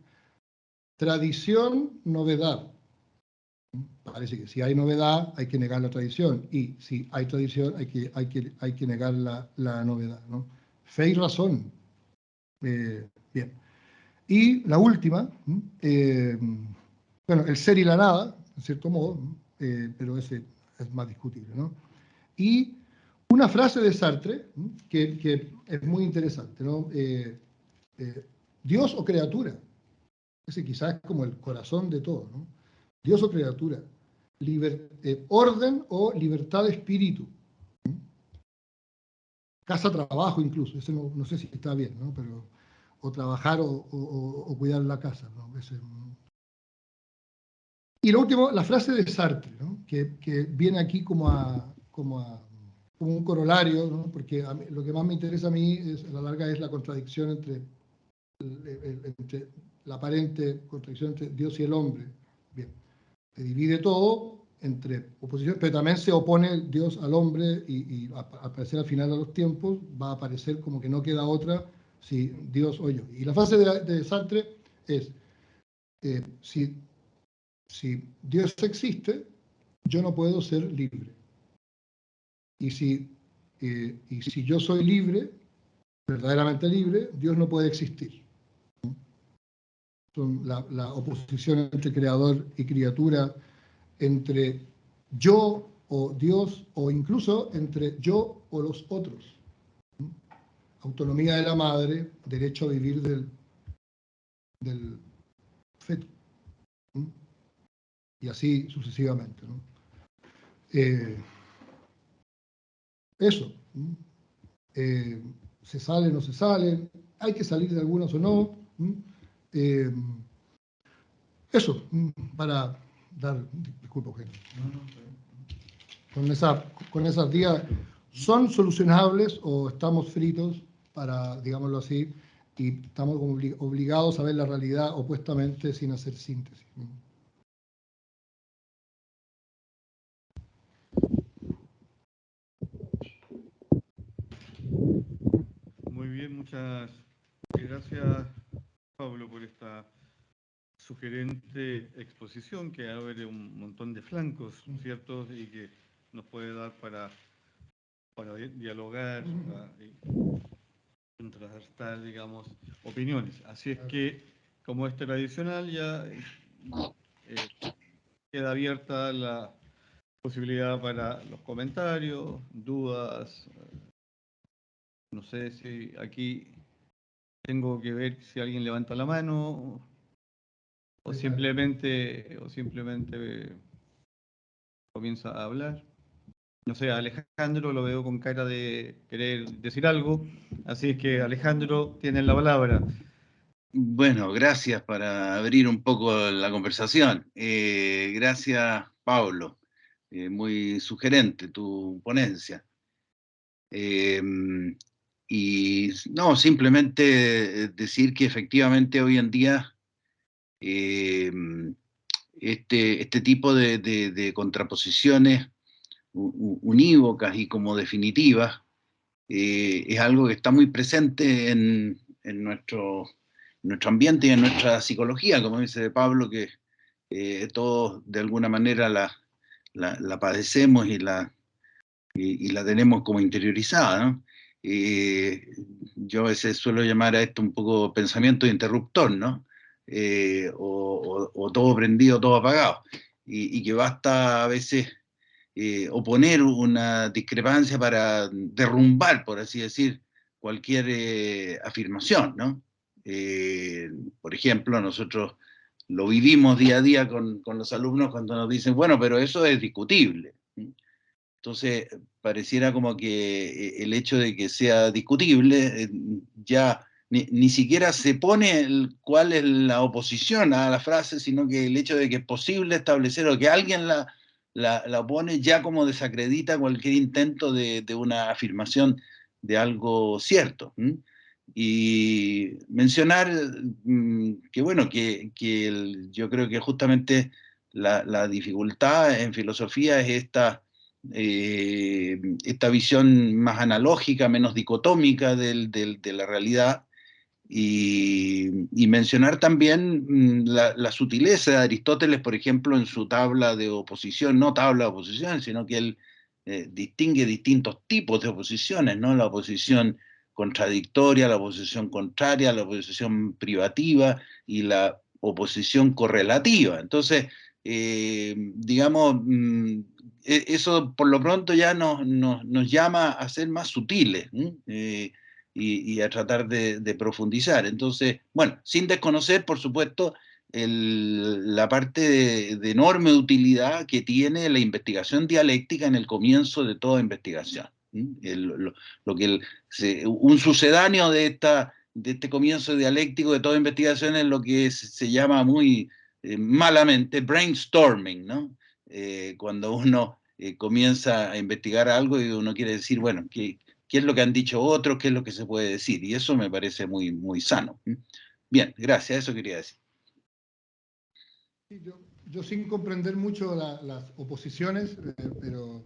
Tradición, novedad. Parece que si hay novedad hay que negar la tradición, y si hay tradición hay que negar la novedad, ¿no? Fe y razón. Bien. Y la última, bueno, el ser y la nada, en cierto modo, pero ese es más discutible, ¿no? Y una frase de Sartre que es muy interesante, ¿no? Dios o criatura. Ese quizás es como el corazón de todo, ¿no? Dios o criatura. Orden o libertad de espíritu. Casa, trabajo incluso. Ese no sé si está bien, ¿no? Pero, o trabajar o cuidar la casa, ¿no? Y lo último, la frase de Sartre, ¿no? que viene aquí como un corolario, ¿no? Porque lo que más me interesa a mí a la larga es la contradicción entre la aparente contradicción entre Dios y el hombre. Bien, se divide todo entre oposición, pero también se opone Dios al hombre y al parecer al final de los tiempos va a aparecer como que no queda otra si Dios o yo. Y la frase de Sartre es, si Dios existe, yo no puedo ser libre. Y si yo soy libre, verdaderamente libre, Dios no puede existir. Son la oposición entre creador y criatura, entre yo o Dios, o incluso entre yo o los otros. Autonomía de la madre, derecho a vivir del feto. Y así sucesivamente, ¿no? Eso. Se salen o no se salen, hay que salir de algunas o no. Eso, para dar, disculpa Eugenio, con esas días, ¿son solucionables o estamos fritos para, digámoslo así, y estamos obligados a ver la realidad opuestamente sin hacer síntesis? Muy bien, muchas gracias, Pablo, por esta sugerente exposición que abre un montón de flancos, ¿cierto? Y que nos puede dar para dialogar y contrastar, digamos, opiniones. Así es que, como es tradicional, ya queda abierta la posibilidad para los comentarios, dudas. No sé si aquí tengo que ver si alguien levanta la mano o simplemente comienza a hablar. No sé, Alejandro lo veo con cara de querer decir algo, así es que Alejandro tiene la palabra. Bueno, gracias para abrir un poco la conversación. Gracias, Pablo. Muy sugerente tu ponencia. Y no, simplemente decir que efectivamente hoy en día este tipo de contraposiciones unívocas y como definitivas es algo que está muy presente en nuestro ambiente y en nuestra psicología, como dice Pablo, que todos de alguna manera la padecemos y la tenemos como interiorizada, ¿no? Yo a veces suelo llamar a esto un poco pensamiento interruptor, ¿no? O todo prendido, todo apagado. Y que basta a veces oponer una discrepancia para derrumbar, por así decir, cualquier afirmación, ¿no? Por ejemplo, nosotros lo vivimos día a día con los alumnos cuando nos dicen, bueno, pero eso es discutible. Entonces, pareciera como que el hecho de que sea discutible ya ni siquiera se pone cuál es la oposición a la frase, sino que el hecho de que es posible establecer o que alguien la opone ya como desacredita cualquier intento de una afirmación de algo cierto. Y mencionar que, bueno, yo creo que justamente la dificultad en filosofía es esta visión más analógica, menos dicotómica de la realidad, y mencionar también la sutileza de Aristóteles, por ejemplo, en su tabla de oposición, no tabla de oposición, sino que él distingue distintos tipos de oposiciones, ¿no? La oposición contradictoria, la oposición contraria, la oposición privativa y la oposición correlativa. Entonces, digamos, eso por lo pronto ya nos llama a ser más sutiles y a tratar de profundizar. Entonces, bueno, sin desconocer, por supuesto, la parte de enorme utilidad que tiene la investigación dialéctica en el comienzo de toda investigación. Un sucedáneo de este comienzo dialéctico de toda investigación es lo que se llama muy malamente brainstorming, ¿no? Cuando uno comienza a investigar algo y uno quiere decir, bueno, qué es lo que han dicho otros, qué es lo que se puede decir, y eso me parece muy, muy sano. Bien, gracias, eso quería decir. Sí, yo sin comprender mucho las oposiciones, pero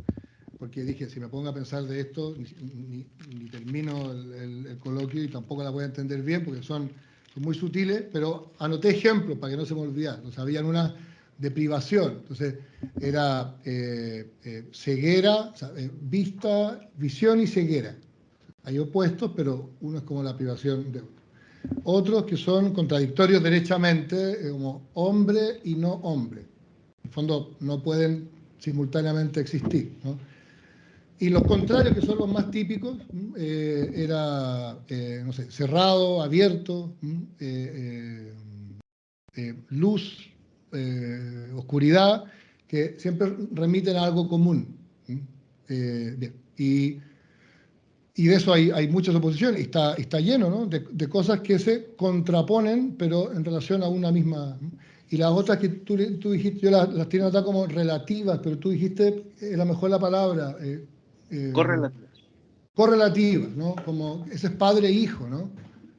porque dije, si me pongo a pensar de esto, ni termino el coloquio y tampoco la voy a entender bien, porque son muy sutiles, pero anoté ejemplos para que no se me olvidara. Entonces, habían una de privación, entonces era ceguera, o sea, vista, visión y ceguera. Hay opuestos, pero uno es como la privación de otro. Otros que son contradictorios derechamente, como hombre y no hombre. En el fondo no pueden simultáneamente existir, ¿no? Y los contrarios, que son los más típicos, era, no sé, cerrado, abierto, luz, oscuridad, que siempre remiten a algo común. Bien. Y de eso hay muchas oposiciones, y está lleno, ¿no?, de cosas que se contraponen, pero en relación a una misma. Y las otras que tú dijiste, yo las tengo anotadas como relativas, pero tú dijiste, era mejor la palabra, Correlativa. correlativas, ¿no? Como ese es padre e hijo, ¿no?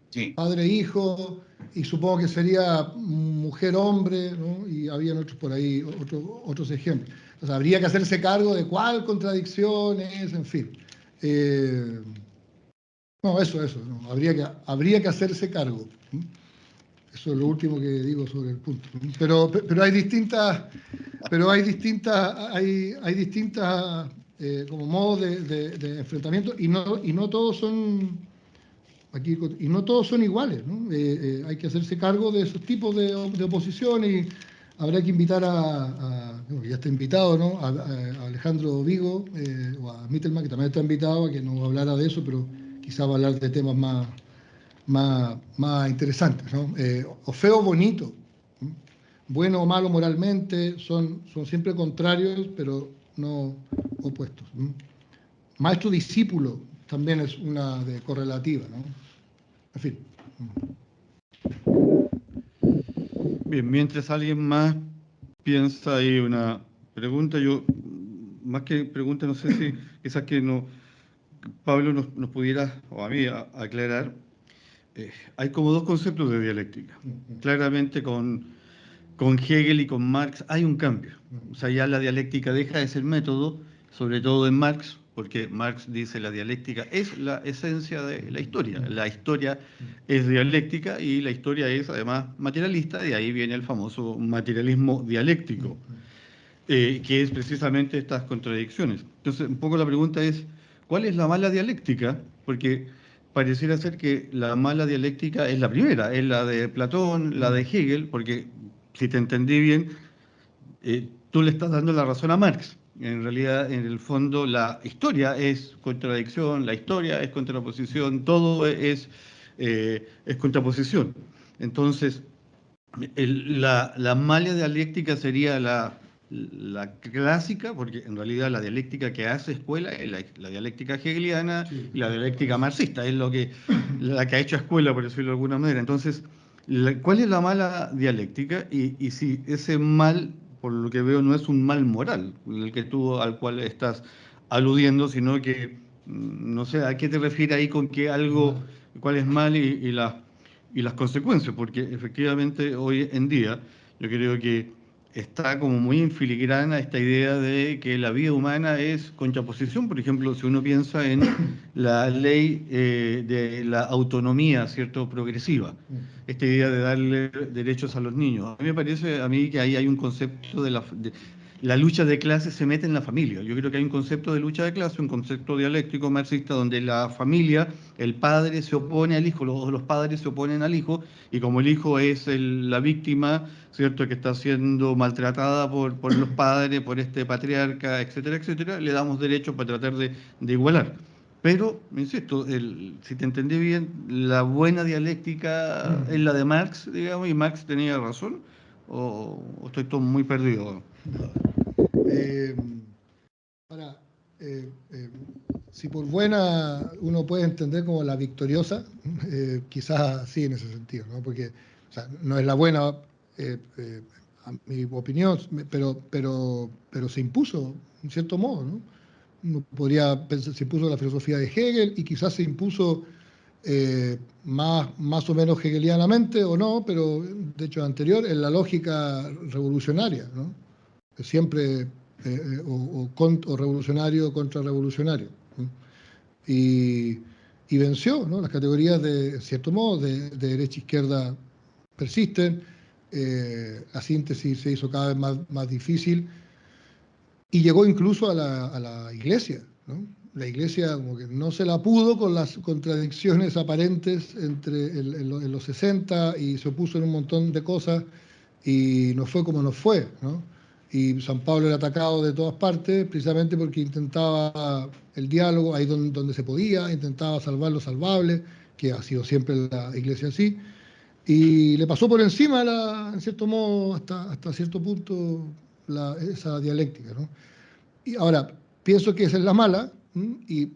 Sí. Padre e hijo, y supongo que sería mujer-hombre, ¿no? Y habían otros por ahí, otros ejemplos. Entonces, habría que hacerse cargo de cuál contradicción es, en fin. No, eso, no. Habría que hacerse cargo. Eso es lo último que digo sobre el punto. Pero hay distintas, como modos de enfrentamiento, y no todos son iguales, ¿no? Hay que hacerse cargo de esos tipos de oposición, y habrá que invitar bueno, ya está invitado, ¿no?, a Alejandro Vigo, o a Mittelman, que también está invitado, a que nos hablara de eso, pero quizá va a hablar de temas más interesantes, ¿no? O feo o bonito, ¿no? Bueno o malo moralmente, son siempre contrarios, pero no opuestos, ¿no? Maestro-discípulo también es una de correlativa, ¿no? En fin. Bien, mientras alguien más piensa ahí una pregunta, yo, más que pregunta, no sé si quizás que no, Pablo nos pudiera, o a mí, aclarar. Hay como dos conceptos de dialéctica. Claramente con Hegel y con Marx hay un cambio. O sea, ya la dialéctica deja de ser método, sobre todo en Marx, porque Marx dice la dialéctica es la esencia de la historia. La historia es dialéctica y la historia es además materialista, y ahí viene el famoso materialismo dialéctico, que es precisamente estas contradicciones. Entonces, un poco la pregunta es, ¿cuál es la mala dialéctica? Porque pareciera ser que la mala dialéctica es la primera, es la de Platón, la de Hegel, porque si te entendí bien, tú le estás dando la razón a Marx. En realidad, en el fondo, la historia es contradicción, la historia es contraposición, todo es contraposición. Entonces, la mala dialéctica sería la clásica, porque en realidad la dialéctica que hace escuela es la dialéctica hegeliana, Sí, y la dialéctica marxista, es la que ha hecho escuela, por decirlo de alguna manera. Entonces, ¿cuál es la mala dialéctica? Y si ese mal, por lo que veo, no es un mal moral, al cual estás aludiendo, sino que, no sé, ¿a qué te refieres ahí con que algo, cuál es mal y las consecuencias? Porque efectivamente hoy en día yo creo que está como muy en filigrana esta idea de que la vida humana es contraposición. Por ejemplo, si uno piensa en la ley de la autonomía, ¿cierto?, progresiva, esta idea de darle derechos a los niños. A mí me parece que ahí hay un concepto de la lucha de clases se mete en la familia. Yo creo que hay un concepto de lucha de clases, un concepto dialéctico marxista, donde la familia, el padre se opone al hijo, los padres se oponen al hijo, y como el hijo es la víctima, ¿cierto?, que está siendo maltratada por los padres, por este patriarca, etcétera, etcétera, le damos derechos para tratar de igualar. Pero, insisto, si te entendí bien, la buena dialéctica es la de Marx, digamos, y Marx tenía razón, o estoy todo muy perdido. Eh, Ahora, si por buena uno puede entender como la victoriosa, quizás sí en ese sentido, ¿no? Porque, o sea, no es la buena, a mi opinión, pero se impuso, en cierto modo, ¿no? Uno podría pensar, se impuso la filosofía de Hegel, y quizás se impuso más o menos hegelianamente o no, pero de hecho anterior, en la lógica revolucionaria, ¿no? Siempre, o revolucionario contra revolucionario, ¿no? Y venció, ¿no? Las categorías de, en cierto modo, de derecha e izquierda persisten, la síntesis se hizo cada vez más difícil, y llegó incluso a la Iglesia, ¿no? La Iglesia como que no se la pudo con las contradicciones aparentes en los 60, y se opuso en un montón de cosas, y nos fue como nos fue, ¿no? Y San Pablo era atacado de todas partes, precisamente porque intentaba el diálogo ahí donde se podía, intentaba salvar lo salvable, que ha sido siempre la iglesia así, y le pasó por encima, en cierto modo, hasta cierto punto, esa dialéctica, ¿no? Y ahora, pienso que esa es la mala, y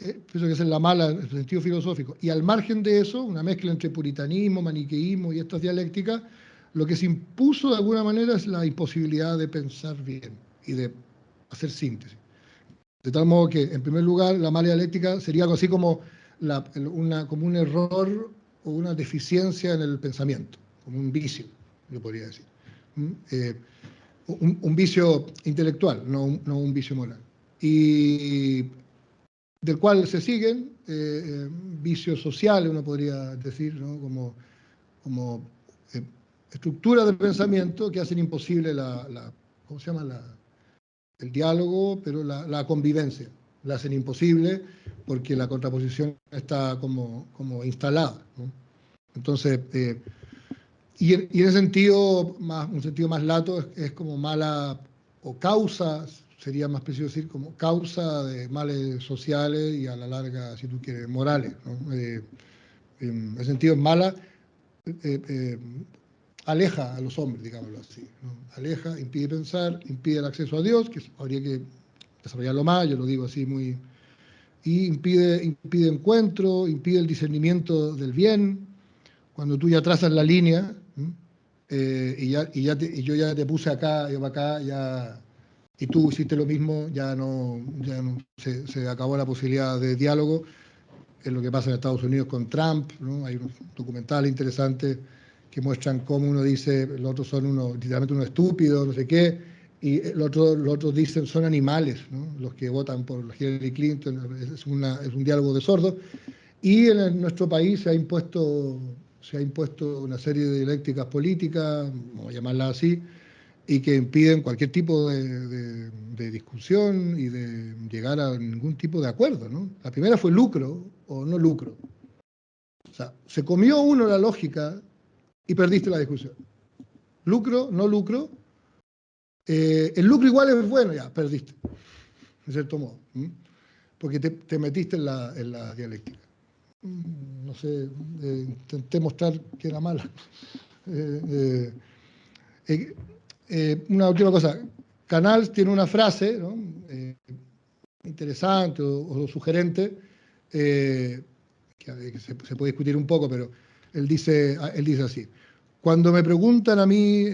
pienso que esa es la mala en el sentido filosófico. Y al margen de eso, una mezcla entre puritanismo, maniqueísmo y estas dialécticas, lo que se impuso de alguna manera es la imposibilidad de pensar bien y de hacer síntesis. De tal modo que, en primer lugar, la mala dialéctica sería algo así como, como un error o una deficiencia en el pensamiento, como un vicio, yo podría decir. Un vicio intelectual, no un vicio moral. Y del cual se siguen vicios sociales, uno podría decir, ¿no? como estructuras de pensamiento que hacen imposible ¿cómo se llama? El diálogo, pero la convivencia. La hacen imposible porque la contraposición está como instalada, ¿no? Entonces, y en ese sentido, un sentido más lato, es como mala, o causa, sería más preciso decir, como causa de males sociales y a la larga, si tú quieres, morales, ¿no? En ese sentido es mala, aleja a los hombres, digámoslo así, ¿no? Aleja, impide pensar, impide el acceso a Dios, que habría que desarrollarlo más, yo lo digo así muy... Y impide encuentro, impide el discernimiento del bien. Cuando tú ya trazas la línea, y yo ya te puse acá, yo acá, y tú hiciste lo mismo, ya no se acabó la posibilidad de diálogo. Es lo que pasa en Estados Unidos con Trump, ¿no? Hay unos documentales interesantes que muestran cómo uno dice, los otros son literalmente unos estúpidos, no sé qué, y los otros dicen son animales, ¿no? Los que votan por Hillary Clinton, es un diálogo de sordos. Y en nuestro país se ha impuesto una serie de dialécticas políticas, vamos a llamarlas así, y que impiden cualquier tipo de discusión y de llegar a ningún tipo de acuerdo, ¿no? La primera fue lucro o no lucro. O sea, se comió uno la lógica y perdiste la discusión. Lucro, no lucro. El lucro igual es bueno, ya, perdiste, de cierto modo, porque te metiste en la dialéctica. No sé, intenté mostrar que era mala. Una última cosa, Canals tiene una frase, ¿no? Interesante o sugerente, que se puede discutir un poco, pero él dice así: cuando me preguntan a mí,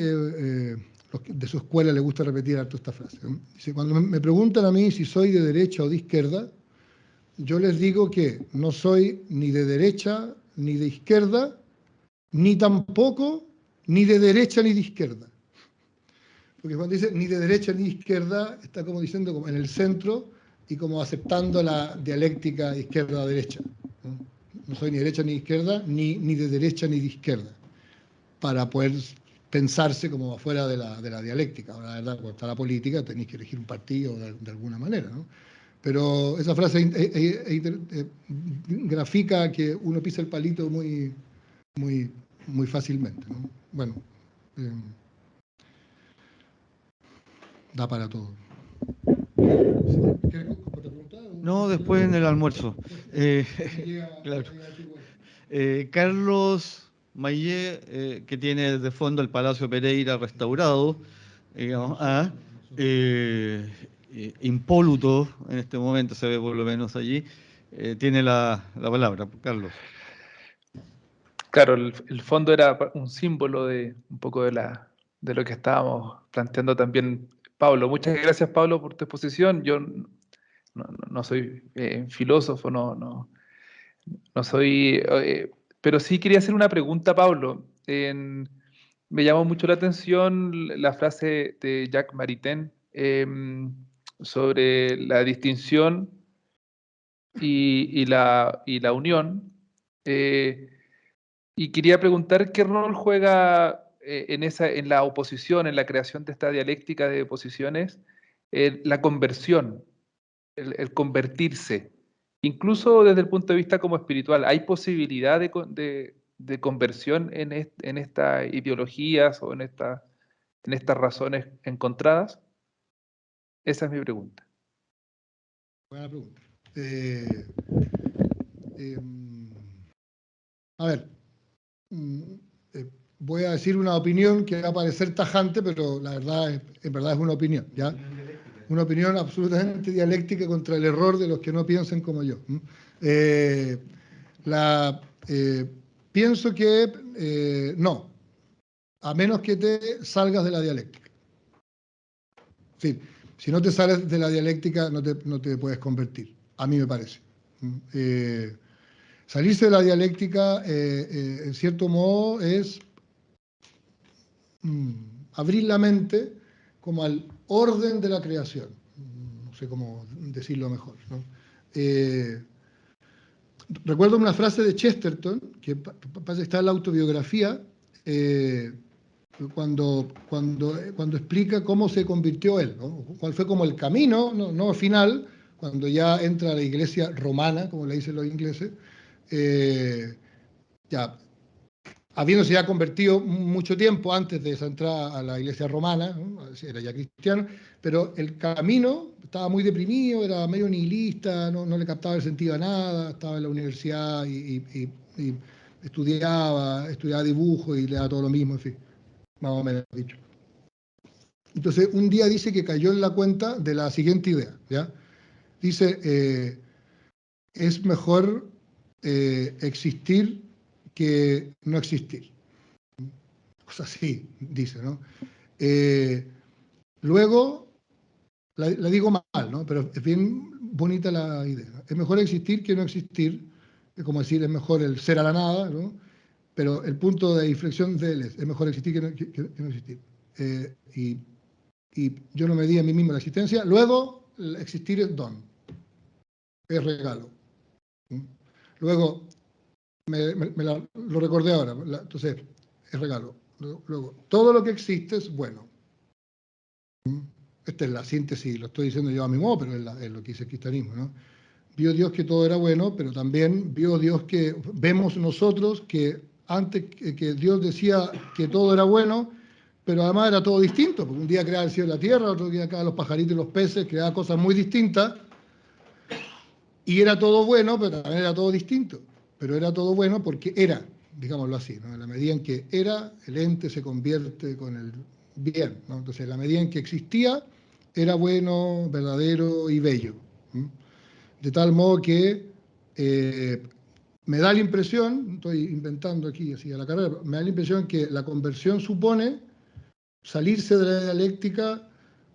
los de su escuela le gusta repetir harto esta frase, ¿no? Dice, cuando me preguntan a mí si soy de derecha o de izquierda, yo les digo que no soy ni de derecha ni de izquierda, ni tampoco ni de derecha ni de izquierda. Porque cuando dice ni de derecha ni de izquierda, está como diciendo como en el centro y como aceptando la dialéctica izquierda-derecha. No soy ni derecha ni de izquierda, ni de derecha ni de izquierda, para poder pensarse como afuera de la dialéctica. Ahora, la verdad, cuando está la política, tenéis que elegir un partido de alguna manera, ¿no? Pero esa frase grafica que uno pisa el palito muy, muy, muy fácilmente, ¿no? Bueno, da para todo. No, después en el almuerzo. Claro. Carlos Mayé, que tiene de fondo el Palacio Pereira restaurado, digamos, impoluto en este momento, se ve por lo menos allí, tiene la palabra, Carlos. Claro, el fondo era un símbolo de un poco de lo que estábamos planteando también. Pablo, muchas gracias, Pablo, por tu exposición. Yo no soy filósofo, no soy, pero sí quería hacer una pregunta, Pablo. Me llamó mucho la atención la frase de Jacques Maritain sobre la distinción y la unión. Y quería preguntar qué rol juega en la oposición, en la creación de esta dialéctica de posiciones, la conversión, el convertirse, incluso desde el punto de vista como espiritual. ¿Hay posibilidad de conversión en estas ideologías o en en estas razones encontradas? Esa es mi pregunta. Buena pregunta. A ver, voy a decir una opinión que va a parecer tajante, pero la verdad, en verdad es una opinión, ¿ya? Una opinión absolutamente dialéctica contra el error de los que no piensen como yo. Pienso que no, a menos que te salgas de la dialéctica. En fin, si no te sales de la dialéctica, no te puedes convertir, a mí me parece. Salirse de la dialéctica, en cierto modo, es abrir la mente como al orden de la creación. No sé cómo decirlo mejor, ¿no? Recuerdo una frase de Chesterton, que está en la autobiografía, cuando explica cómo se convirtió él, ¿no? Cuál fue como el camino, no final, cuando ya entra a la iglesia romana, como le dicen los ingleses, ya habiéndose ya convertido mucho tiempo antes de esa entrada a la iglesia romana, ¿no? Era ya cristiano, pero el camino estaba muy deprimido, era medio nihilista, no le captaba el sentido a nada, estaba en la universidad y estudiaba dibujo y le daba todo lo mismo, en fin, más o menos dicho. Entonces, un día dice que cayó en la cuenta de la siguiente idea, ¿ya? Dice, es mejor existir que no existir. Cosas así, dice, ¿no? Luego, la digo mal, ¿no? Pero es bien bonita la idea, ¿no? Es mejor existir que no existir, es como decir, es mejor el ser a la nada, ¿no? Pero el punto de inflexión de él es mejor existir que no existir. Y yo no me di a mí mismo la existencia. Luego, el existir es don, es regalo. Luego, lo recordé ahora, entonces, es regalo. Luego, todo lo que existe es bueno. Esta es la síntesis, lo estoy diciendo yo a mi modo, pero es lo que dice el cristianismo, ¿no? Vio Dios que todo era bueno, pero también vio Dios que vemos nosotros que antes que Dios decía que todo era bueno, pero además era todo distinto, porque un día creaba el cielo y la tierra, otro día creaba los pajaritos y los peces, creaba cosas muy distintas, y era todo bueno, pero también era todo distinto. Pero era todo bueno porque era, digámoslo así, ¿no? En la medida en que era, el ente se convierte con el bien, ¿no? Entonces, en la medida en que existía, era bueno, verdadero y bello. De tal modo que me da la impresión, estoy inventando aquí así a la carrera, me da la impresión que la conversión supone salirse de la dialéctica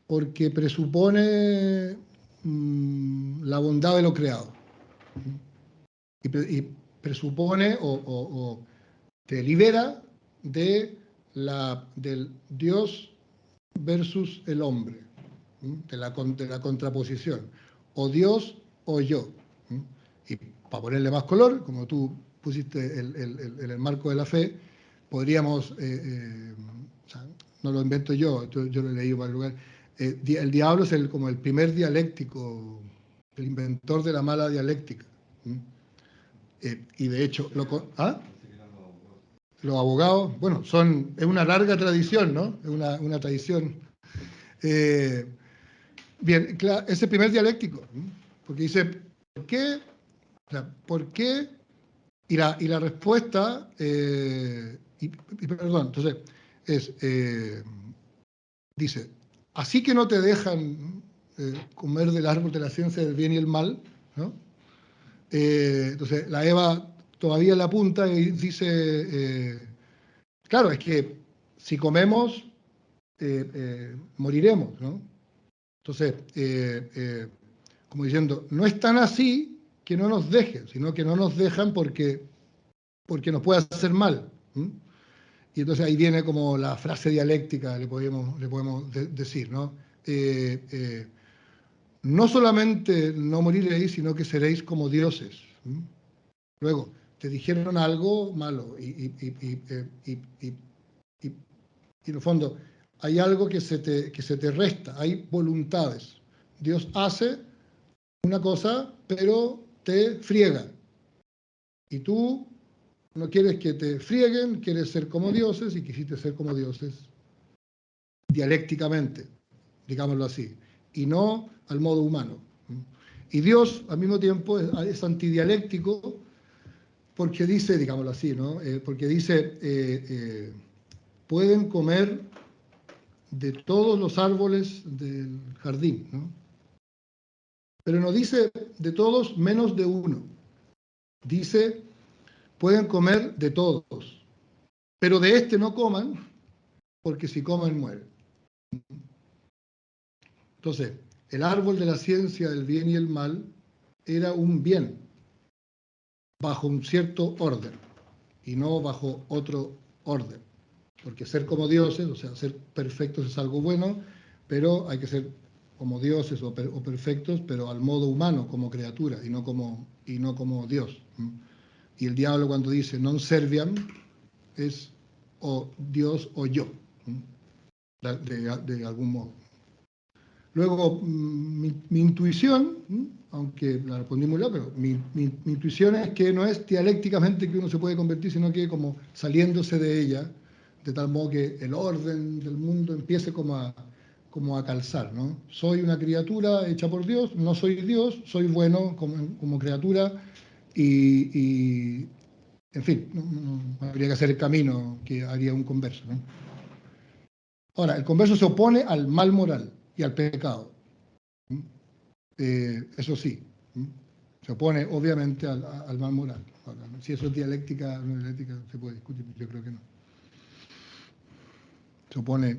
porque presupone la bondad de lo creado. Y presupone o te libera del Dios versus el hombre, de la contraposición, o Dios o yo. Y para ponerle más color, como tú pusiste en el marco de la fe, podríamos, o sea, no lo invento yo lo he leído para el lugar, el diablo es como el primer dialéctico, el inventor de la mala dialéctica. Y de hecho, los abogados, bueno, es una larga tradición, ¿no? Es una tradición. Bien, claro, ese primer dialéctico, ¿no? Porque dice, ¿por qué? O sea, ¿por qué? Y la respuesta, perdón, entonces, dice, así que no te dejan comer del árbol de la ciencia del bien y el mal, ¿no? Entonces, la Eva todavía la apunta y dice, claro, es que si comemos, moriremos, ¿no? Entonces, como diciendo, no es tan así que no nos dejen, sino que no nos dejan porque nos puede hacer mal. Y entonces ahí viene como la frase dialéctica, le podemos decir, ¿no? No solamente no moriréis, sino que seréis como dioses. Luego, te dijeron algo malo y en el fondo hay algo que se te resta, hay voluntades. Dios hace una cosa, pero te friega. Y tú no quieres que te frieguen, quieres ser como dioses y quisiste ser como dioses. dialécticamente, digámoslo así, y no al modo humano. Y Dios, al mismo tiempo, es antidialéctico porque dice, digámoslo así, ¿no? Porque dice, pueden comer de todos los árboles del jardín, ¿no? Pero no dice de todos menos de uno. Dice, pueden comer de todos, pero de este no coman, porque si comen mueren. Entonces, el árbol de la ciencia del bien y el mal era un bien bajo un cierto orden y no bajo otro orden. Porque ser como dioses, o sea, ser perfectos es algo bueno, pero hay que ser como dioses o perfectos, pero al modo humano, como criatura, y no como Dios. Y el diablo cuando dice non serviam es o Dios o yo, de algún modo. Luego, mi intuición, aunque la respondí muy larga, pero mi intuición es que no es dialécticamente que uno se puede convertir, sino que como saliéndose de ella, de tal modo que el orden del mundo empiece como a calzar, ¿no? Soy una criatura hecha por Dios, no soy Dios, soy bueno como criatura y en fin, no habría que hacer el camino que haría un converso, ¿no? Ahora, el converso se opone al mal moral y al pecado. Eso sí, se opone obviamente al mal moral. Ahora, si eso es dialéctica o no dialéctica, se puede discutir, yo creo que no. Se opone.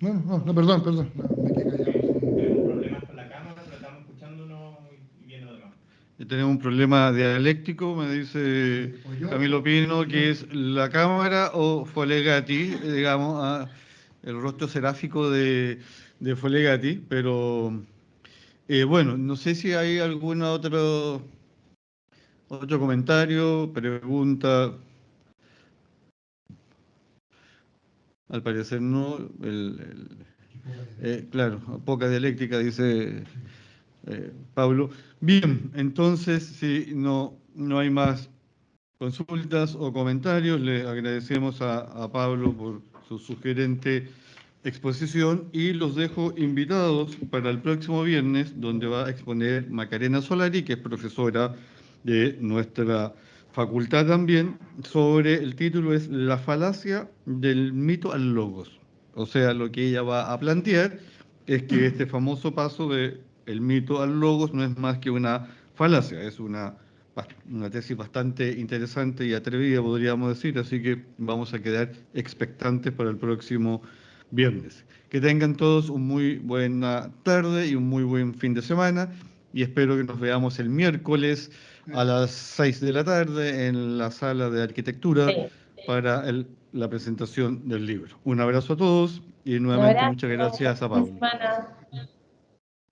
No, perdón, no, me quedé callado. Tenemos problemas con la cámara, pero estamos escuchándonos y viendo lo demás. Tenemos un problema dialéctico, me dice Camilo Pino, que es la cámara o Folegati, digamos, el rostro seráfico de Folegati, pero bueno, no sé si hay algún otro comentario, pregunta. Al parecer no. Claro, poca dialéctica, dice Pablo. Bien, entonces, si no hay más consultas o comentarios, le agradecemos a Pablo por su sugerente exposición y los dejo invitados para el próximo viernes, donde va a exponer Macarena Solari, que es profesora de nuestra facultad también, sobre el título es La falacia del mito al logos. O sea, lo que ella va a plantear es que este famoso paso de el mito al logos no es más que una falacia, es una tesis bastante interesante y atrevida, podríamos decir, así que vamos a quedar expectantes para el próximo viernes. Que tengan todos una muy buena tarde y un muy buen fin de semana y espero que nos veamos el miércoles a las 6 de la tarde en la sala de arquitectura para la presentación del libro. Un abrazo a todos y Un nuevamente abrazo, muchas gracias a buen fin de Pablo. semana.